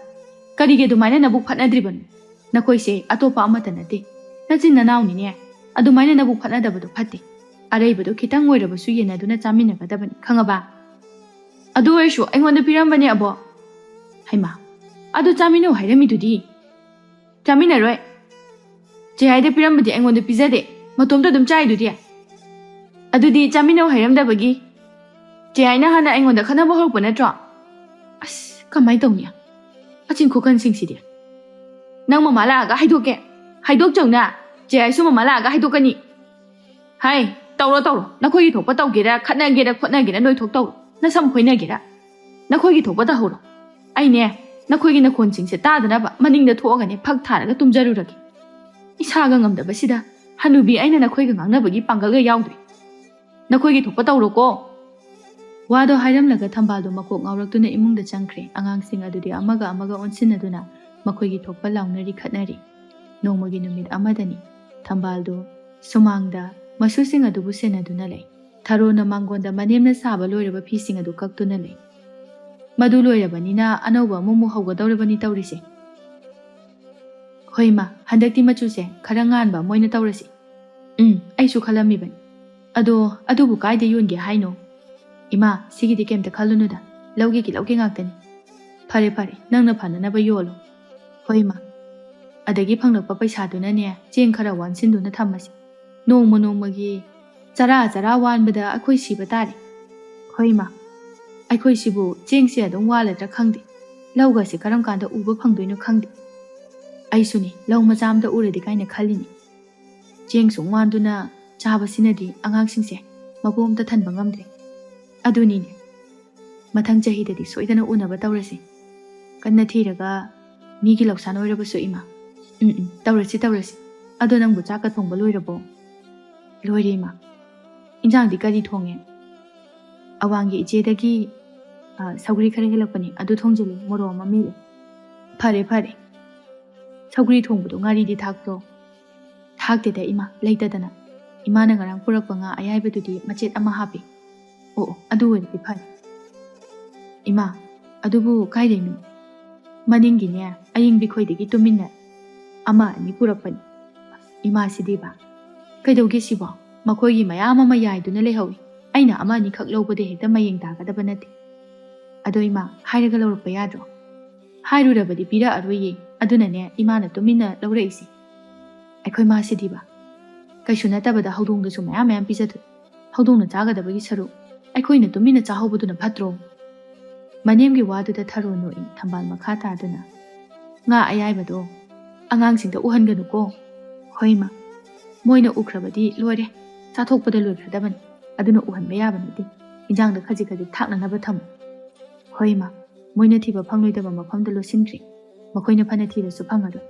ꯀꯔꯤꯒꯤ ꯑꯗꯨꯃꯥꯏꯅ ꯅꯕꯨꯛ ꯐꯠꯅꯗ꯭ꯔꯤꯕꯅꯣ? ꯅꯈꯣꯏꯁꯦ ꯑꯇꯣꯞꯄ ꯑꯃꯠꯇ ꯅꯠꯇꯦ, ꯅꯆꯤꯟ ꯅꯅꯥꯎꯅꯤꯅꯦ꯫ ꯑꯗꯨꯃꯥꯏꯅ ꯅꯕꯨꯛ ꯐꯠꯅꯗꯕꯗꯣ ꯐꯠꯇꯦ꯫ ꯑꯔꯩꯕꯗꯣ ꯈꯤꯇꯪ ꯑꯣꯏꯔꯕꯁꯨ ꯌꯦꯟꯅꯗꯨꯅ ꯆꯥꯃꯤꯟꯅꯒꯗꯕꯅꯤ, ꯈꯪꯉꯕ? ꯑꯗꯨ ꯑꯣꯏꯔꯁꯨ ꯑꯩꯉꯣꯟꯗ ꯄꯤꯔꯝꯕꯅꯦ ꯑꯕꯣ꯫ ꯍꯩꯃꯥ, ꯑꯗꯨ ꯆꯥꯃꯤꯟꯅꯧ ꯍꯥꯏꯔꯝꯃꯤꯗꯨꯗꯤ꯫ ꯆꯥꯃꯤꯟꯅꯔꯣꯏ꯫ ꯆꯦꯌꯥꯏꯗ ꯄꯤꯔꯝꯕꯗꯤ ꯑꯩꯉꯣꯟꯗ ꯄꯤꯖꯗꯦ, ꯃꯇꯣꯝꯇ ꯑꯗꯨꯝ ꯆꯥꯏꯗꯨꯗꯤ꯫ ꯑꯗꯨꯗꯤ ꯆꯥꯃꯤꯟꯅꯧ ꯍꯥꯏꯔꯝꯗꯕꯒꯤ꯫ ꯆꯦꯌꯥꯏꯅ ꯍꯥꯟꯅ ꯑꯩꯉꯣꯟꯗ ꯈꯠꯅꯕ ꯍꯧꯔꯛꯄ ꯅꯠꯇ꯭ꯔꯣ? ꯑꯁ, ꯀꯃꯥꯏꯅ ꯇꯧꯅꯤ? ꯑꯆꯤꯟ ꯈꯨꯀꯟꯁꯤꯡꯁꯤꯗꯤ꯫ ꯅꯪ ꯃꯃꯥ ꯂꯥꯛꯑꯒ ꯍꯥꯏꯗꯣꯛꯀꯦ꯫ ꯍꯥꯏꯗꯣꯛꯆꯧꯅ, ꯆꯦꯌꯥꯏꯁꯨ ꯃꯃꯥ ꯂꯥꯛꯑꯒ ꯍꯥꯏꯗꯣꯛꯀꯅꯤ꯫ ꯍꯥꯏ, ꯇꯧꯔꯣ, ꯅꯈꯣꯏꯒꯤ ꯊꯣꯛꯄ ꯇꯧꯒꯦꯔꯥ, ꯈꯠꯅꯒꯦꯔꯥ ꯈꯣꯠꯅꯒꯦꯔꯥ ꯅꯣꯏ ꯊꯣꯛ ꯇꯧꯔꯣ꯫ ꯅꯁꯝ ꯈꯣꯏꯅꯒꯦꯔꯥ, ꯅꯈꯣꯏꯒꯤ ꯊꯣꯛꯄ ꯇꯧꯍꯧꯔꯣ꯫ ꯑꯩꯅꯦ ꯅꯈꯣꯏꯒꯤ ꯅꯈꯣꯟꯁꯤꯡꯁꯦ ꯇꯥꯗꯅꯕ ꯃꯅꯤꯡꯗ ꯊꯣꯛꯑꯒꯅꯦ ꯐꯛ ꯊꯥꯔꯒ ꯇꯨꯝꯖꯔꯨꯔꯒꯦ꯫ ꯏꯁꯥꯒ ꯉꯝꯗꯕꯁꯤꯗ ꯍꯅꯨꯕꯤ ꯑꯩꯅ ꯅꯈꯣꯏꯒ ꯉꯥꯡꯅꯕꯒꯤ ꯄꯥꯡꯒꯜꯒ ꯌꯥꯎꯗ꯭ꯔꯦ꯫ ꯅꯈꯣꯏꯒꯤ ꯊꯣꯛꯄ ꯇꯧꯔꯣꯀꯣ꯫ ꯋꯥꯗꯣ ꯍꯥꯏꯔꯝꯂꯒ ꯊꯝꯕꯥꯜꯗꯣ ꯃꯀꯣꯛ ꯉꯥꯎꯔꯛꯇꯨꯅ ꯏꯃꯨꯡꯗ ꯆꯪꯈ꯭ꯔꯦ꯫ ꯑꯉꯥꯡꯁꯤꯡ ꯑꯗꯨꯗꯤ ꯑꯃꯒ ꯑꯃꯒ ꯑꯣꯟꯁꯤꯟꯅꯗꯨꯅ ꯃꯈꯣꯏꯒꯤ ꯊꯣꯛꯄ ꯂꯥꯎꯅꯔꯤ ꯈꯠꯅꯔꯤ꯫ ꯅꯣꯡꯃꯒꯤ ꯅꯨꯃꯤꯠ ꯑꯃꯗꯅꯤ ꯊꯝꯕꯥꯜꯗꯣ ꯁꯨꯃꯥꯡꯗ ꯃꯁꯨꯁꯤꯡ ꯑꯗꯨꯕꯨ ꯁꯦꯟꯅꯗꯨꯅ ꯂꯩ꯫ ꯊꯔꯣꯅ ꯃꯥꯡꯒꯣꯟꯗ ꯃꯅꯦꯝꯅ ꯁꯥꯕ ꯂꯣꯏꯔꯕ ꯐꯤꯁꯤꯡ ꯑꯗꯨ ꯀꯛꯇꯨꯅ ꯂꯩ꯫ ꯃꯗꯨ ꯂꯣꯏꯔꯕꯅꯤꯅ ꯑꯅꯧꯕ ꯑꯃꯃꯨꯛ ꯍꯧꯒꯗꯧꯔꯕꯅꯤ ꯇꯧꯔꯤꯁꯦ꯫ ꯍꯣꯏ ꯃꯥ, ꯍꯟꯗꯛꯇꯤ ꯃꯆꯨꯁꯦ ꯈꯔ ꯉꯥꯟꯕ ꯑꯃ ꯑꯣꯏꯅ ꯇꯧꯔꯁꯤ꯫ ꯑꯩꯁꯨ ꯈꯜꯂꯝꯃꯤꯕꯅꯤ꯫ ꯑꯗꯨꯕꯨ ꯀꯥꯏꯗ ꯌꯣꯟꯒꯦ ꯍꯥꯏꯅꯣ? ꯏꯃꯥ, ꯁꯤꯒꯤꯗꯤ ꯀꯩꯝꯇ ꯈꯜꯂꯨꯅꯨꯗ, ꯂꯧꯒꯦ ꯉꯥꯛꯇꯅꯤ꯫ ꯐꯔꯦ, ꯅꯪꯅ ꯐꯅꯅꯕ ꯌꯣꯜꯂꯣ꯫ ꯍꯣꯏ ꯃꯥ, ꯑꯗꯒꯤ ꯐꯪꯂꯛꯄ ꯄꯩꯁꯥꯗꯨꯅꯅꯦ ꯆꯦꯡ ꯈꯔ ꯋꯥꯟꯁꯤꯟꯗꯨꯅ ꯊꯝꯃꯁꯤ꯫ ꯅꯣꯡꯃꯒꯤ ꯆꯔꯥ ꯋꯥꯟꯕꯗ ꯑꯩꯈꯣই ꯁꯤꯕ ꯇꯥꯔꯦ꯫ ꯍꯣꯏ ꯃꯥ, ꯑꯩꯈꯣꯏꯁꯤꯕꯨ ꯆꯦꯡꯁꯦ ꯑꯗꯨꯝ ꯋꯥꯜꯂꯗ꯭ꯔꯥ ꯈꯪꯗꯦ, ꯂꯧꯒꯁꯦ ꯀꯔꯝ ꯀꯥꯟꯗ ꯎꯕ ꯐꯪꯗꯣꯏꯅꯣ ꯈꯪꯗꯦ꯫ ꯑꯩꯁꯨꯅꯦ ꯂꯧ ꯃꯆꯥ ꯑꯃꯇ ꯎꯔꯗꯤ ꯀꯥꯏꯅ ꯈꯜꯂꯤꯅꯤ꯫ ꯆꯦꯡ ꯁꯨꯝ ꯋꯥꯟꯗꯨꯅ ꯆꯥꯕꯁꯤꯅꯗꯤ ꯑꯉꯥꯡꯁꯤꯡꯁꯦ ꯃꯄꯨ ꯑꯝꯇ ꯊꯟꯕ ꯉꯝꯗ꯭ꯔꯦ꯫ ꯑꯗꯨꯅꯤꯅꯦ, ꯃꯊꯪ ꯆꯍꯤꯗꯗꯤ ꯁꯣꯏꯗꯅ ꯎꯅꯕ ꯇꯧꯔꯁꯤ, ꯀꯟꯅ ꯊꯤꯔꯒ ꯃꯤꯒꯤ ꯂꯧꯁꯥꯟ ꯑꯣꯏꯔꯕꯁꯨ ꯏꯃꯥ꯫ ꯇꯧꯔꯁꯤ꯫ ꯑꯗꯣ ꯅꯪꯕꯨ ꯆꯥꯛꯀ ꯊꯣꯡꯕ ꯂꯣꯏꯔꯕꯣ? ꯂꯣꯏꯔꯦ ꯏꯃꯥ꯫ ꯏꯟꯖꯥꯡꯗꯤ ꯀꯔꯤ ꯊꯣꯡꯉꯦ? ꯑꯋꯥꯡꯒꯤ ꯏꯆꯦꯗꯒꯤ ꯁꯧꯒ꯭ꯔꯤ ꯈꯔ ꯍꯦꯜꯂꯛꯄꯅꯤ, ꯑꯗꯨ ꯊꯣꯡꯖꯤꯜꯂꯦ, ꯃꯣꯔꯣꯛ ꯑꯃ ꯃꯦꯠꯂꯦ꯫ ꯐꯔꯦ꯫ ꯁꯧꯒ꯭ꯔꯤ ꯊꯣꯡꯕꯗꯣ ꯉꯥꯔꯤꯗꯤ ꯊꯥꯛꯄ꯭ꯔꯣ? ꯊꯥꯛꯇꯦꯗ ꯏꯃꯥ, ꯂꯩꯇꯗꯅ꯫ ꯏꯃꯥꯅ ꯉꯔꯥꯡ ꯄꯨꯔꯛꯄ ꯉꯥ ꯑꯌꯥꯏꯕꯗꯨꯗꯤ ꯃꯆꯦꯠ ꯑꯃ ꯍꯥꯞꯄꯤ꯫ ꯑꯣ, ꯑꯗꯨ ꯑꯣꯏꯔꯗꯤ ꯐꯔꯦ꯫ ꯏꯃꯥ, ꯑꯗꯨꯕꯨ ꯀꯥꯏꯗꯩꯅꯣ? ꯃꯅꯤꯡꯒꯤꯅꯦ ꯑꯌꯤꯡꯕꯤ ꯈꯣꯏꯗꯒꯤ ꯇꯨꯃꯤꯟꯅ ꯑꯃ ꯑꯅꯤ ꯄꯨꯔꯛꯄꯅꯤ꯫ ꯏꯃꯥꯁꯤꯗꯤꯕ, ꯀꯩꯗꯧꯒꯦ ꯁꯤꯕꯣ? ꯃꯈꯣꯏꯒꯤ ꯃꯌꯥꯝ ꯑꯃ ꯌꯥꯏꯗꯨꯅ ꯂꯩꯍꯧꯏ꯫ ꯑꯩꯅ ꯑꯃ ꯑꯅꯤꯈꯛ ꯂꯧꯕꯗ ꯍꯦꯛꯇ ꯃꯌꯦꯡ ꯇꯥꯒꯗꯕ ꯅꯠꯇꯦ꯫ ꯑꯗꯣ ꯏꯃꯥ, ꯍꯥꯏꯔꯒ ꯂꯧꯔꯛꯄ ꯌꯥꯗ꯭ꯔꯣ? ꯍꯥꯏꯔꯨꯔꯕꯗꯤ ꯄꯤꯔꯛꯑꯔꯣꯏꯌꯦ, ꯑꯗꯨꯅꯅꯦ ꯏꯃꯥꯅ ꯇꯨꯃꯤꯟꯅ ꯂꯧꯔꯛꯏꯁꯤ꯫ ꯑꯩꯈꯣꯏ ꯃꯥꯁꯤꯗꯤꯕ, ꯀꯩꯁꯨ ꯅꯠꯇꯕꯗ ꯍꯧꯗꯣꯡꯗꯁꯨ ꯃꯌꯥꯝ ꯄꯤꯖꯊꯣꯛꯏ꯫ ꯍꯧꯗꯣꯡꯅ ꯆꯥꯒꯗꯕꯒꯤ ꯁꯔꯨꯛ ꯑꯩꯈꯣꯏꯅ ꯇꯨꯃꯤꯟꯅ ꯆꯥꯍꯧꯕꯗꯨꯅ ꯐꯠꯇ꯭ꯔꯣ? ꯃꯅꯦꯝꯒꯤ ꯋꯥꯗꯨꯗ ꯊꯔꯣ ꯅꯣꯛꯏ ꯊꯝꯕꯥꯜ ꯃꯈꯥ ꯇꯥꯗꯨꯅ꯫ ꯉꯥ ꯑꯌꯥꯏꯕꯗꯣ ꯑꯉꯥꯡꯁꯤꯡꯗ ꯎꯍꯟꯒꯅꯨꯀꯣ꯫ ꯍꯣꯏ ꯃꯥ, ꯃꯣꯏꯅ ꯎꯈ꯭ꯔꯕꯗꯤ ꯂꯣꯏꯔꯦ, ꯆꯥꯊꯣꯛꯄꯗ ꯂꯣꯏꯈ꯭ꯔꯗꯕꯅꯤ, ꯑꯗꯨꯅ ꯎꯍꯟꯕ ꯌꯥꯕ ꯅꯠꯇꯦ, ꯏꯟꯖꯥꯡꯗ ꯈꯖꯤꯛ ꯈꯖꯤꯛ ꯊꯥꯛꯅꯅꯕ ꯊꯝꯃꯨ꯫ ꯍꯣꯏ ꯃꯥ, ꯃꯣꯏꯅ ꯊꯤꯕ ꯐꯪꯂꯣꯏꯗꯕ ꯃꯐꯝꯗ ꯂꯣꯠꯁꯤꯟꯈ꯭ꯔꯦ, ꯃꯈꯣꯏꯅ ꯐꯅ ꯊꯤꯔꯁꯨ ꯐꯪꯉꯔꯣꯏ꯫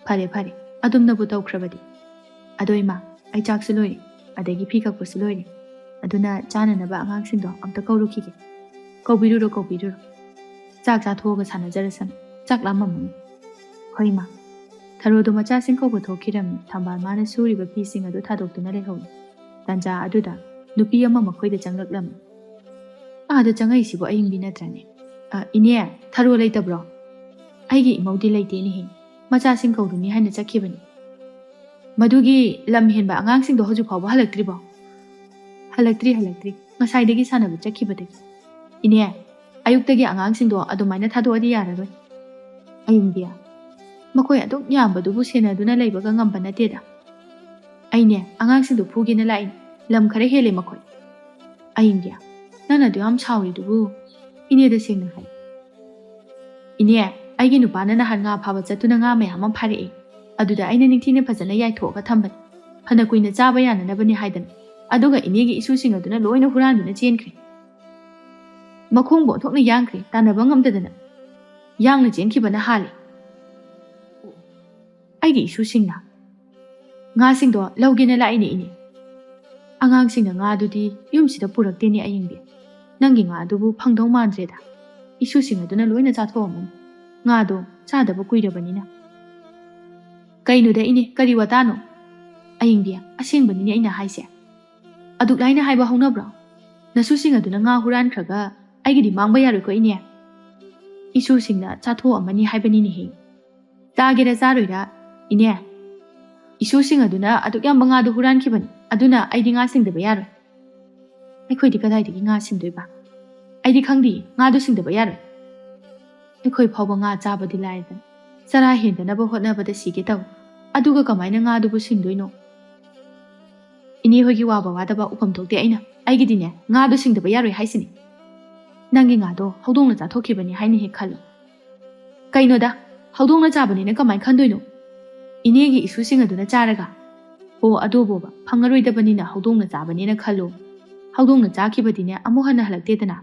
ꯐꯔꯦ ꯐꯔꯦ, ꯑꯗꯨꯝꯅꯕꯨ ꯇꯧꯈ꯭ꯔꯕꯗꯤ꯫ ꯑꯗꯣ ꯏꯃꯥ, ꯑꯩ ꯆꯥꯛꯁꯨ ꯂꯣꯏꯔꯦ, ꯑꯗꯒꯤ ꯐꯤ ꯀꯛꯄꯁꯨ ꯂꯣꯏꯔꯦ, ꯑꯗꯨꯅ ꯆꯥꯅꯅꯕ ꯑꯉꯥꯡꯁꯤꯡꯗꯣ ꯑꯝꯇ ꯀꯧꯔꯨꯈꯤꯒꯦ꯫ ꯀꯧꯕꯤꯔꯨꯔꯣ ꯀꯧꯕꯤꯔꯨꯔꯣ, ꯆꯥꯛ ꯆꯥꯊꯣꯛꯑꯒ ꯁꯥꯟꯅꯖꯔꯁꯅꯨ, ꯆꯥꯛ ꯂꯥꯝꯃꯝꯃꯅꯤ꯫ ꯍꯣꯏ ꯃꯥ꯫ ꯊꯔꯣꯗꯣ ꯃꯆꯥꯁꯤꯡ ꯀꯧꯕ ꯊꯣꯛꯈꯤꯔꯝꯃꯤ ꯊꯝꯕꯥꯜ ꯃꯥꯅ ꯁꯨꯔꯤꯕ ꯐꯤꯁꯤꯡ ꯑꯗꯨ ꯊꯥꯗꯣꯛꯇꯨꯅ ꯂꯩꯍꯧꯏ꯫ ꯇꯥꯟꯖꯥ ꯑꯗꯨꯗ ꯅꯨꯄꯤ ꯑꯃ ꯃꯈꯣꯏꯗ ꯆꯪꯂꯛꯂꯝꯃꯤ꯫ ꯑꯥꯗ ꯆꯪꯉꯛꯏꯁꯤꯕꯨ ꯑꯌꯤꯡꯕꯤ ꯅꯠꯇ꯭ꯔꯅꯦ? ꯏꯅꯦ, ꯊꯔꯣ ꯂꯩꯇꯕ꯭ꯔꯣ? ꯑꯩꯒꯤ ꯏꯃꯧꯗꯤ ꯂꯩꯇꯦꯅꯦꯍꯦ, ꯃꯆꯥꯁꯤꯡ ꯀꯧꯔꯨꯅꯤ ꯍꯥꯏꯅ ꯆꯠꯈꯤꯕꯅꯤ꯫ ꯃꯗꯨꯒꯤ ꯂꯝ ꯍꯦꯟꯕ ꯑꯉꯥꯡꯁꯤꯡꯗꯣ ꯍꯧꯖꯤꯛ ꯐꯥꯎꯕ ꯍꯜꯂꯛꯇ꯭ꯔꯤꯕꯣ? ꯍꯜꯂꯛꯇ꯭ꯔꯤ, ꯉꯁꯥꯏꯗꯒꯤ ꯁꯥꯟꯅꯕ ꯆꯠꯈꯤꯕꯗꯒꯤ꯫ ꯏꯅꯦ, ꯑꯌꯨꯛꯇꯒꯤ ꯑꯉꯥꯡꯁꯤꯡꯗꯣ ꯑꯗꯨꯃꯥꯏꯅ ꯊꯥꯗꯣꯛꯑꯗꯤ ꯌꯥꯔꯔꯣꯏ꯫ ꯑꯌꯤꯡꯕꯤ, ꯃꯈꯣꯏ ꯑꯗꯨꯛ ꯌꯥꯝꯕꯗꯨꯕꯨ ꯁꯦꯟꯅꯗꯨꯅ ꯂꯩꯕꯒ ꯉꯝꯕ ꯅꯠꯇꯦꯗ꯫ ꯑꯩꯅꯦ ꯑꯉꯥꯡꯁꯤꯡꯗꯣ ꯐꯨꯒꯦꯅ ꯂꯥꯛꯏꯅꯤ, ꯂꯝ ꯈꯔ ꯍꯦꯜꯂꯦ ꯃꯈꯣꯏ꯫ ꯑꯌꯤꯡꯕꯤ, ꯅꯪꯅ ꯑꯗꯨ ꯌꯥꯝ ꯁꯥꯎꯔꯤꯗꯨꯕꯨ ꯏꯅꯦꯗ ꯁꯦꯡꯅ ꯍꯥꯏ꯫ ꯏꯅꯦ, ꯑꯩꯒꯤ ꯅꯨꯄꯥꯅ ꯅꯍꯥꯟ ꯉꯥ ꯐꯥꯕ ꯆꯠꯇꯨꯅ ꯉꯥ ꯃꯌꯥꯝ ꯑꯃ ꯐꯥꯔꯛꯑꯦ, ꯑꯗꯨꯗ ꯑꯩꯅ ꯅꯤꯡꯊꯤꯅ ꯐꯖꯅ ꯌꯥꯏꯊꯣꯛꯑꯒ ꯊꯝꯕꯅꯤ, ꯐꯅ ꯀꯨꯏꯅ ꯆꯥꯕ ꯌꯥꯅꯅꯕꯅꯤ ꯍꯥꯏꯗꯅ, ꯑꯗꯨꯒ ꯏꯅꯦꯒꯤ ꯏꯁꯨꯁꯤꯡ ꯑꯗꯨꯅ ꯂꯣꯏꯅ ꯍꯨꯔꯥꯟꯗꯨꯅ ꯆꯦꯟꯈ꯭ꯔꯦ꯫ ꯃꯈꯣꯡꯕꯨ ꯑꯣꯟꯊꯣꯛꯅ ꯌꯥꯡꯈ꯭ꯔꯦ, ꯇꯥꯟꯅꯕ ꯉꯝꯗꯗꯅ ꯌꯥꯡꯅ ꯆꯦꯟꯈꯤꯕꯅ ꯍꯥꯜꯂꯦ꯫ ꯑꯩꯒꯤ ꯏꯁꯨꯁꯤꯡꯅ ꯉꯥꯁꯤꯡꯗꯣ ꯂꯧꯒꯦꯅ ꯂꯥꯛꯏꯅꯦ ꯏꯅꯦ꯫ ꯑꯉꯥꯡꯁꯤꯡꯅ ꯉꯥꯗꯨꯗꯤ ꯌꯨꯝꯁꯤꯗ ꯄꯨꯔꯛꯇꯦꯅꯦ ꯑꯌꯤꯡꯕꯤ, ꯅꯪꯒꯤ ꯉꯥꯗꯨꯕꯨ ꯐꯪꯗꯧ ꯃꯥꯟꯗ꯭ꯔꯦꯗ, ꯏꯁꯨꯁꯤꯡ ꯑꯗꯨꯅ ꯂꯣꯏꯅ ꯆꯥꯊꯣꯛꯑꯝꯃꯅꯤ, ꯉꯥꯗꯣ ꯆꯥꯗꯕ ꯀꯨꯏꯔꯕꯅꯤꯅ꯫ ꯀꯩꯅꯣꯗ ꯏꯅꯦ, ꯀꯔꯤ ꯋꯥꯇꯥꯅꯣ? ꯑꯌꯤꯡꯕꯤ, ꯑꯁꯦꯡꯕꯅꯤꯅꯦ ꯑꯩꯅ ꯍꯥꯏꯁꯦ, ꯑꯗꯨꯛ ꯂꯥꯏꯅ ꯍꯥꯏꯕ ꯍꯧꯅꯕ꯭ꯔꯣ? ꯅꯁꯨꯁꯤꯡ ꯑꯗꯨꯅ ꯉꯥ ꯍꯨꯔꯥꯟꯈ꯭ꯔꯒ ꯑꯩꯒꯤꯗꯤ ꯃꯥꯡꯕ ꯌꯥꯔꯣꯏꯀꯣ ꯏꯅꯦ? ꯏꯁꯨꯁꯤꯡꯅ ꯆꯥꯊꯣꯛꯑꯝꯃꯅꯤ ꯍꯥꯏꯕꯅꯤꯅꯦꯍꯦ꯫ ꯆꯥꯒꯦꯔꯥ ꯆꯥꯔꯣꯏꯔꯥ ꯏꯅꯦ, ꯏꯁꯨꯁꯤꯡ ꯑꯗꯨꯅ ꯑꯗꯨꯛ ꯌꯥꯝꯕ ꯉꯥꯗꯨ ꯍꯨꯔꯥꯟꯈꯤꯕꯅꯤ, ꯑꯗꯨꯅ ꯑꯩꯗꯤ ꯉꯥ ꯁꯤꯡꯗꯕ ꯌꯥꯔꯣꯏ꯫ ꯑꯩꯈꯣꯏꯗꯤ ꯀꯗꯥꯏꯗꯒꯤ ꯉꯥ ꯁꯤꯡꯗꯣꯏꯕ? ꯑꯩꯗꯤ ꯈꯪꯗꯦ, ꯉꯥꯗꯨ ꯁꯤꯡꯗꯕ ꯌꯥꯔꯣꯏ꯫ ꯑꯩꯈꯣꯏ ꯐꯥꯎꯕ ꯉꯥ ꯆꯥꯕꯗꯤ ꯂꯥꯏꯔꯗꯅ ꯆꯔꯥ ꯍꯦꯟꯗꯅꯕ ꯍꯣꯠꯅꯕꯗ ꯁꯤꯒꯦ ꯇꯧꯏ, ꯑꯗꯨꯒ ꯀꯃꯥꯏꯅ ꯉꯥꯗꯨꯕꯨ ꯁꯤꯡꯗꯣꯏꯅꯣ? ꯏꯅꯦ ꯍꯣꯏꯒꯤ ꯋꯥꯕ ꯋꯥꯗꯕ ꯎꯐꯝ ꯊꯣꯛꯇꯦ ꯑꯩꯒꯤꯗꯤꯅꯦ ꯉꯥꯗꯨ ꯁꯤꯡꯗꯕ ꯌꯥꯔꯣꯏ ꯍꯥꯏꯁꯤꯅꯤ꯫ ꯅꯪꯒꯤ ꯉꯥꯗꯣ ꯍꯧꯗꯣꯡꯅ ꯆꯥꯊꯣꯛꯈꯤꯕꯅꯤ ꯍꯥꯏꯅ ꯍꯦꯛ ꯈꯜꯂꯣ꯫ ꯀꯩꯅꯣꯗ, ꯍꯧꯗꯣꯡꯅ ꯆꯥꯕꯅꯤꯅ ꯀꯃꯥꯏꯅ ꯈꯟꯗꯣꯏꯅꯣ? ꯏꯅꯦꯒꯤ ꯏꯁꯨꯁꯤꯡ ꯑꯗꯨꯅ ꯆꯥꯔꯒ? ꯑꯣ ꯑꯗꯨꯕꯣꯕ ꯐꯪꯉꯔꯣꯏꯗꯕꯅꯤꯅ ꯍꯧꯗꯣꯡꯅ ꯆꯥꯕꯅꯦꯅ ꯈꯜꯂꯣ, ꯍꯧꯗꯣꯡꯅ ꯆꯥꯈꯤꯕꯗꯤꯅꯦ ꯑꯃꯨꯛ ꯍꯟꯅ ꯍꯜꯂꯛꯇꯦꯗꯅ꯫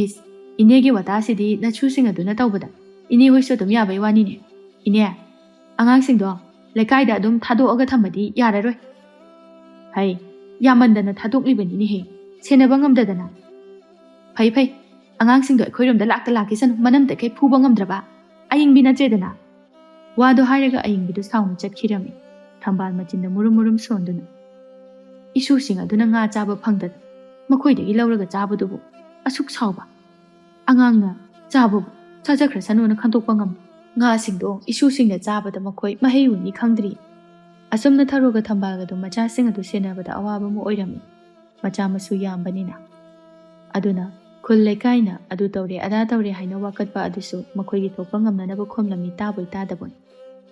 ꯏꯁ, ꯏꯅꯦꯒꯤ ꯋꯥꯇꯥꯁꯤꯗꯤ ꯅꯁꯨꯁꯤꯡ ꯑꯗꯨꯅ ꯇꯧꯕꯗ ꯏꯅꯦ ꯍꯣꯏꯁꯨ ꯑꯗꯨꯝ ꯌꯥꯕꯩ ꯋꯥꯅꯤꯅꯦ꯫ ꯏꯅꯦ, ꯑꯉꯥꯡꯁꯤꯡꯗꯣ ꯂꯩꯀꯥꯏꯗ ꯑꯗꯨꯝ ꯊꯥꯗꯣꯛꯑꯒ ꯊꯝꯕꯗꯤ ꯌꯥꯔꯔꯣꯏ꯫ ꯍꯩ, ꯌꯥꯝꯃꯟꯗꯅ ꯊꯥꯗꯣꯛꯂꯤꯕꯅꯤꯅꯦꯍꯦ, ꯁꯦꯟꯅꯕ ꯉꯝꯗꯗꯅ꯫ ꯐꯩ, ꯑꯉꯥꯡꯁꯤꯡꯗꯣ ꯑꯩꯈꯣꯏꯔꯣꯝꯗ ꯂꯥꯛꯈꯤꯁꯅꯨ, ꯃꯅꯝ ꯇꯈꯩ ꯐꯨꯕ ꯉꯝꯗ꯭ꯔꯕ ꯑꯌꯤꯡꯕꯤ ꯅꯠꯇ꯭ꯔꯦꯗꯅ꯫ ꯋꯥꯗꯣ ꯍꯥꯏꯔꯒ ꯑꯌꯤꯡꯕꯤꯗꯨ ꯁꯥꯎꯅ ꯆꯠꯈꯤꯔꯝꯃꯤ, ꯊꯝꯕꯥꯜ ꯃꯆꯤꯟꯗ ꯃꯨꯔꯨꯝ ꯃꯨꯔꯨꯝ ꯁꯣꯟꯗꯨꯅ꯫ ꯏꯁꯨꯁꯤꯡ ꯑꯗꯨꯅ ꯉꯥ ꯆꯥꯕ ꯐꯪꯗꯗꯅ ꯃꯈꯣꯏꯗꯒꯤ ꯂꯧꯔꯒ ꯆꯥꯕꯗꯨꯕꯨ ꯑꯁꯨꯛ ꯁꯥꯎꯕ? ꯑꯉꯥꯡꯅ ꯆꯥꯕꯕꯨ ꯆꯥꯖꯈ꯭ꯔꯁꯅꯨꯅ ꯈꯟꯗꯣꯛꯄ ꯉꯝꯃꯤ꯫ ꯉꯥꯁꯤꯡꯗꯣ ꯏꯁꯨꯁꯤꯡꯅ ꯆꯥꯕꯗ ꯃꯈꯣꯏ ꯃꯍꯩ ꯎꯅꯤ ꯈꯪꯗ꯭ꯔꯤ꯫ ꯑꯁꯨꯝꯅ ꯊꯔꯣꯒ ꯊꯝꯕꯥꯜꯒꯗꯣ ꯃꯆꯥꯁꯤꯡ ꯑꯗꯨ ꯁꯦꯟꯅꯕꯗ ꯑꯋꯥꯕ ꯑꯃ ꯑꯣꯏꯔꯝꯃꯤ, ꯃꯆꯥ ꯃꯁꯨ ꯌꯥꯝꯕꯅꯤꯅ꯫ ꯑꯗꯨꯅ ꯈꯨꯜ ꯂꯩꯀꯥꯏꯅ ꯑꯗꯨ ꯇꯧꯔꯦ ꯑꯗꯥ ꯇꯧꯔꯦ ꯍꯥꯏꯅ ꯋꯥꯀꯠꯄ ꯑꯗꯨꯁꯨ ꯃꯈꯣꯏꯒꯤ ꯊꯣꯛꯄ ꯉꯝꯅꯅꯕ ꯈꯣꯝꯂꯝꯃꯤ ꯇꯥꯕꯣꯏ ꯇꯥꯗꯕꯣꯏ꯫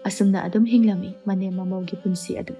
ꯑꯁꯨꯝꯅ ꯑꯗꯨꯝ ꯍꯤꯡꯂꯝꯃꯤ ꯃꯅꯦꯝ ꯃꯃꯧꯒꯤ ꯄꯨꯟꯁꯤ ꯑꯗꯨ꯫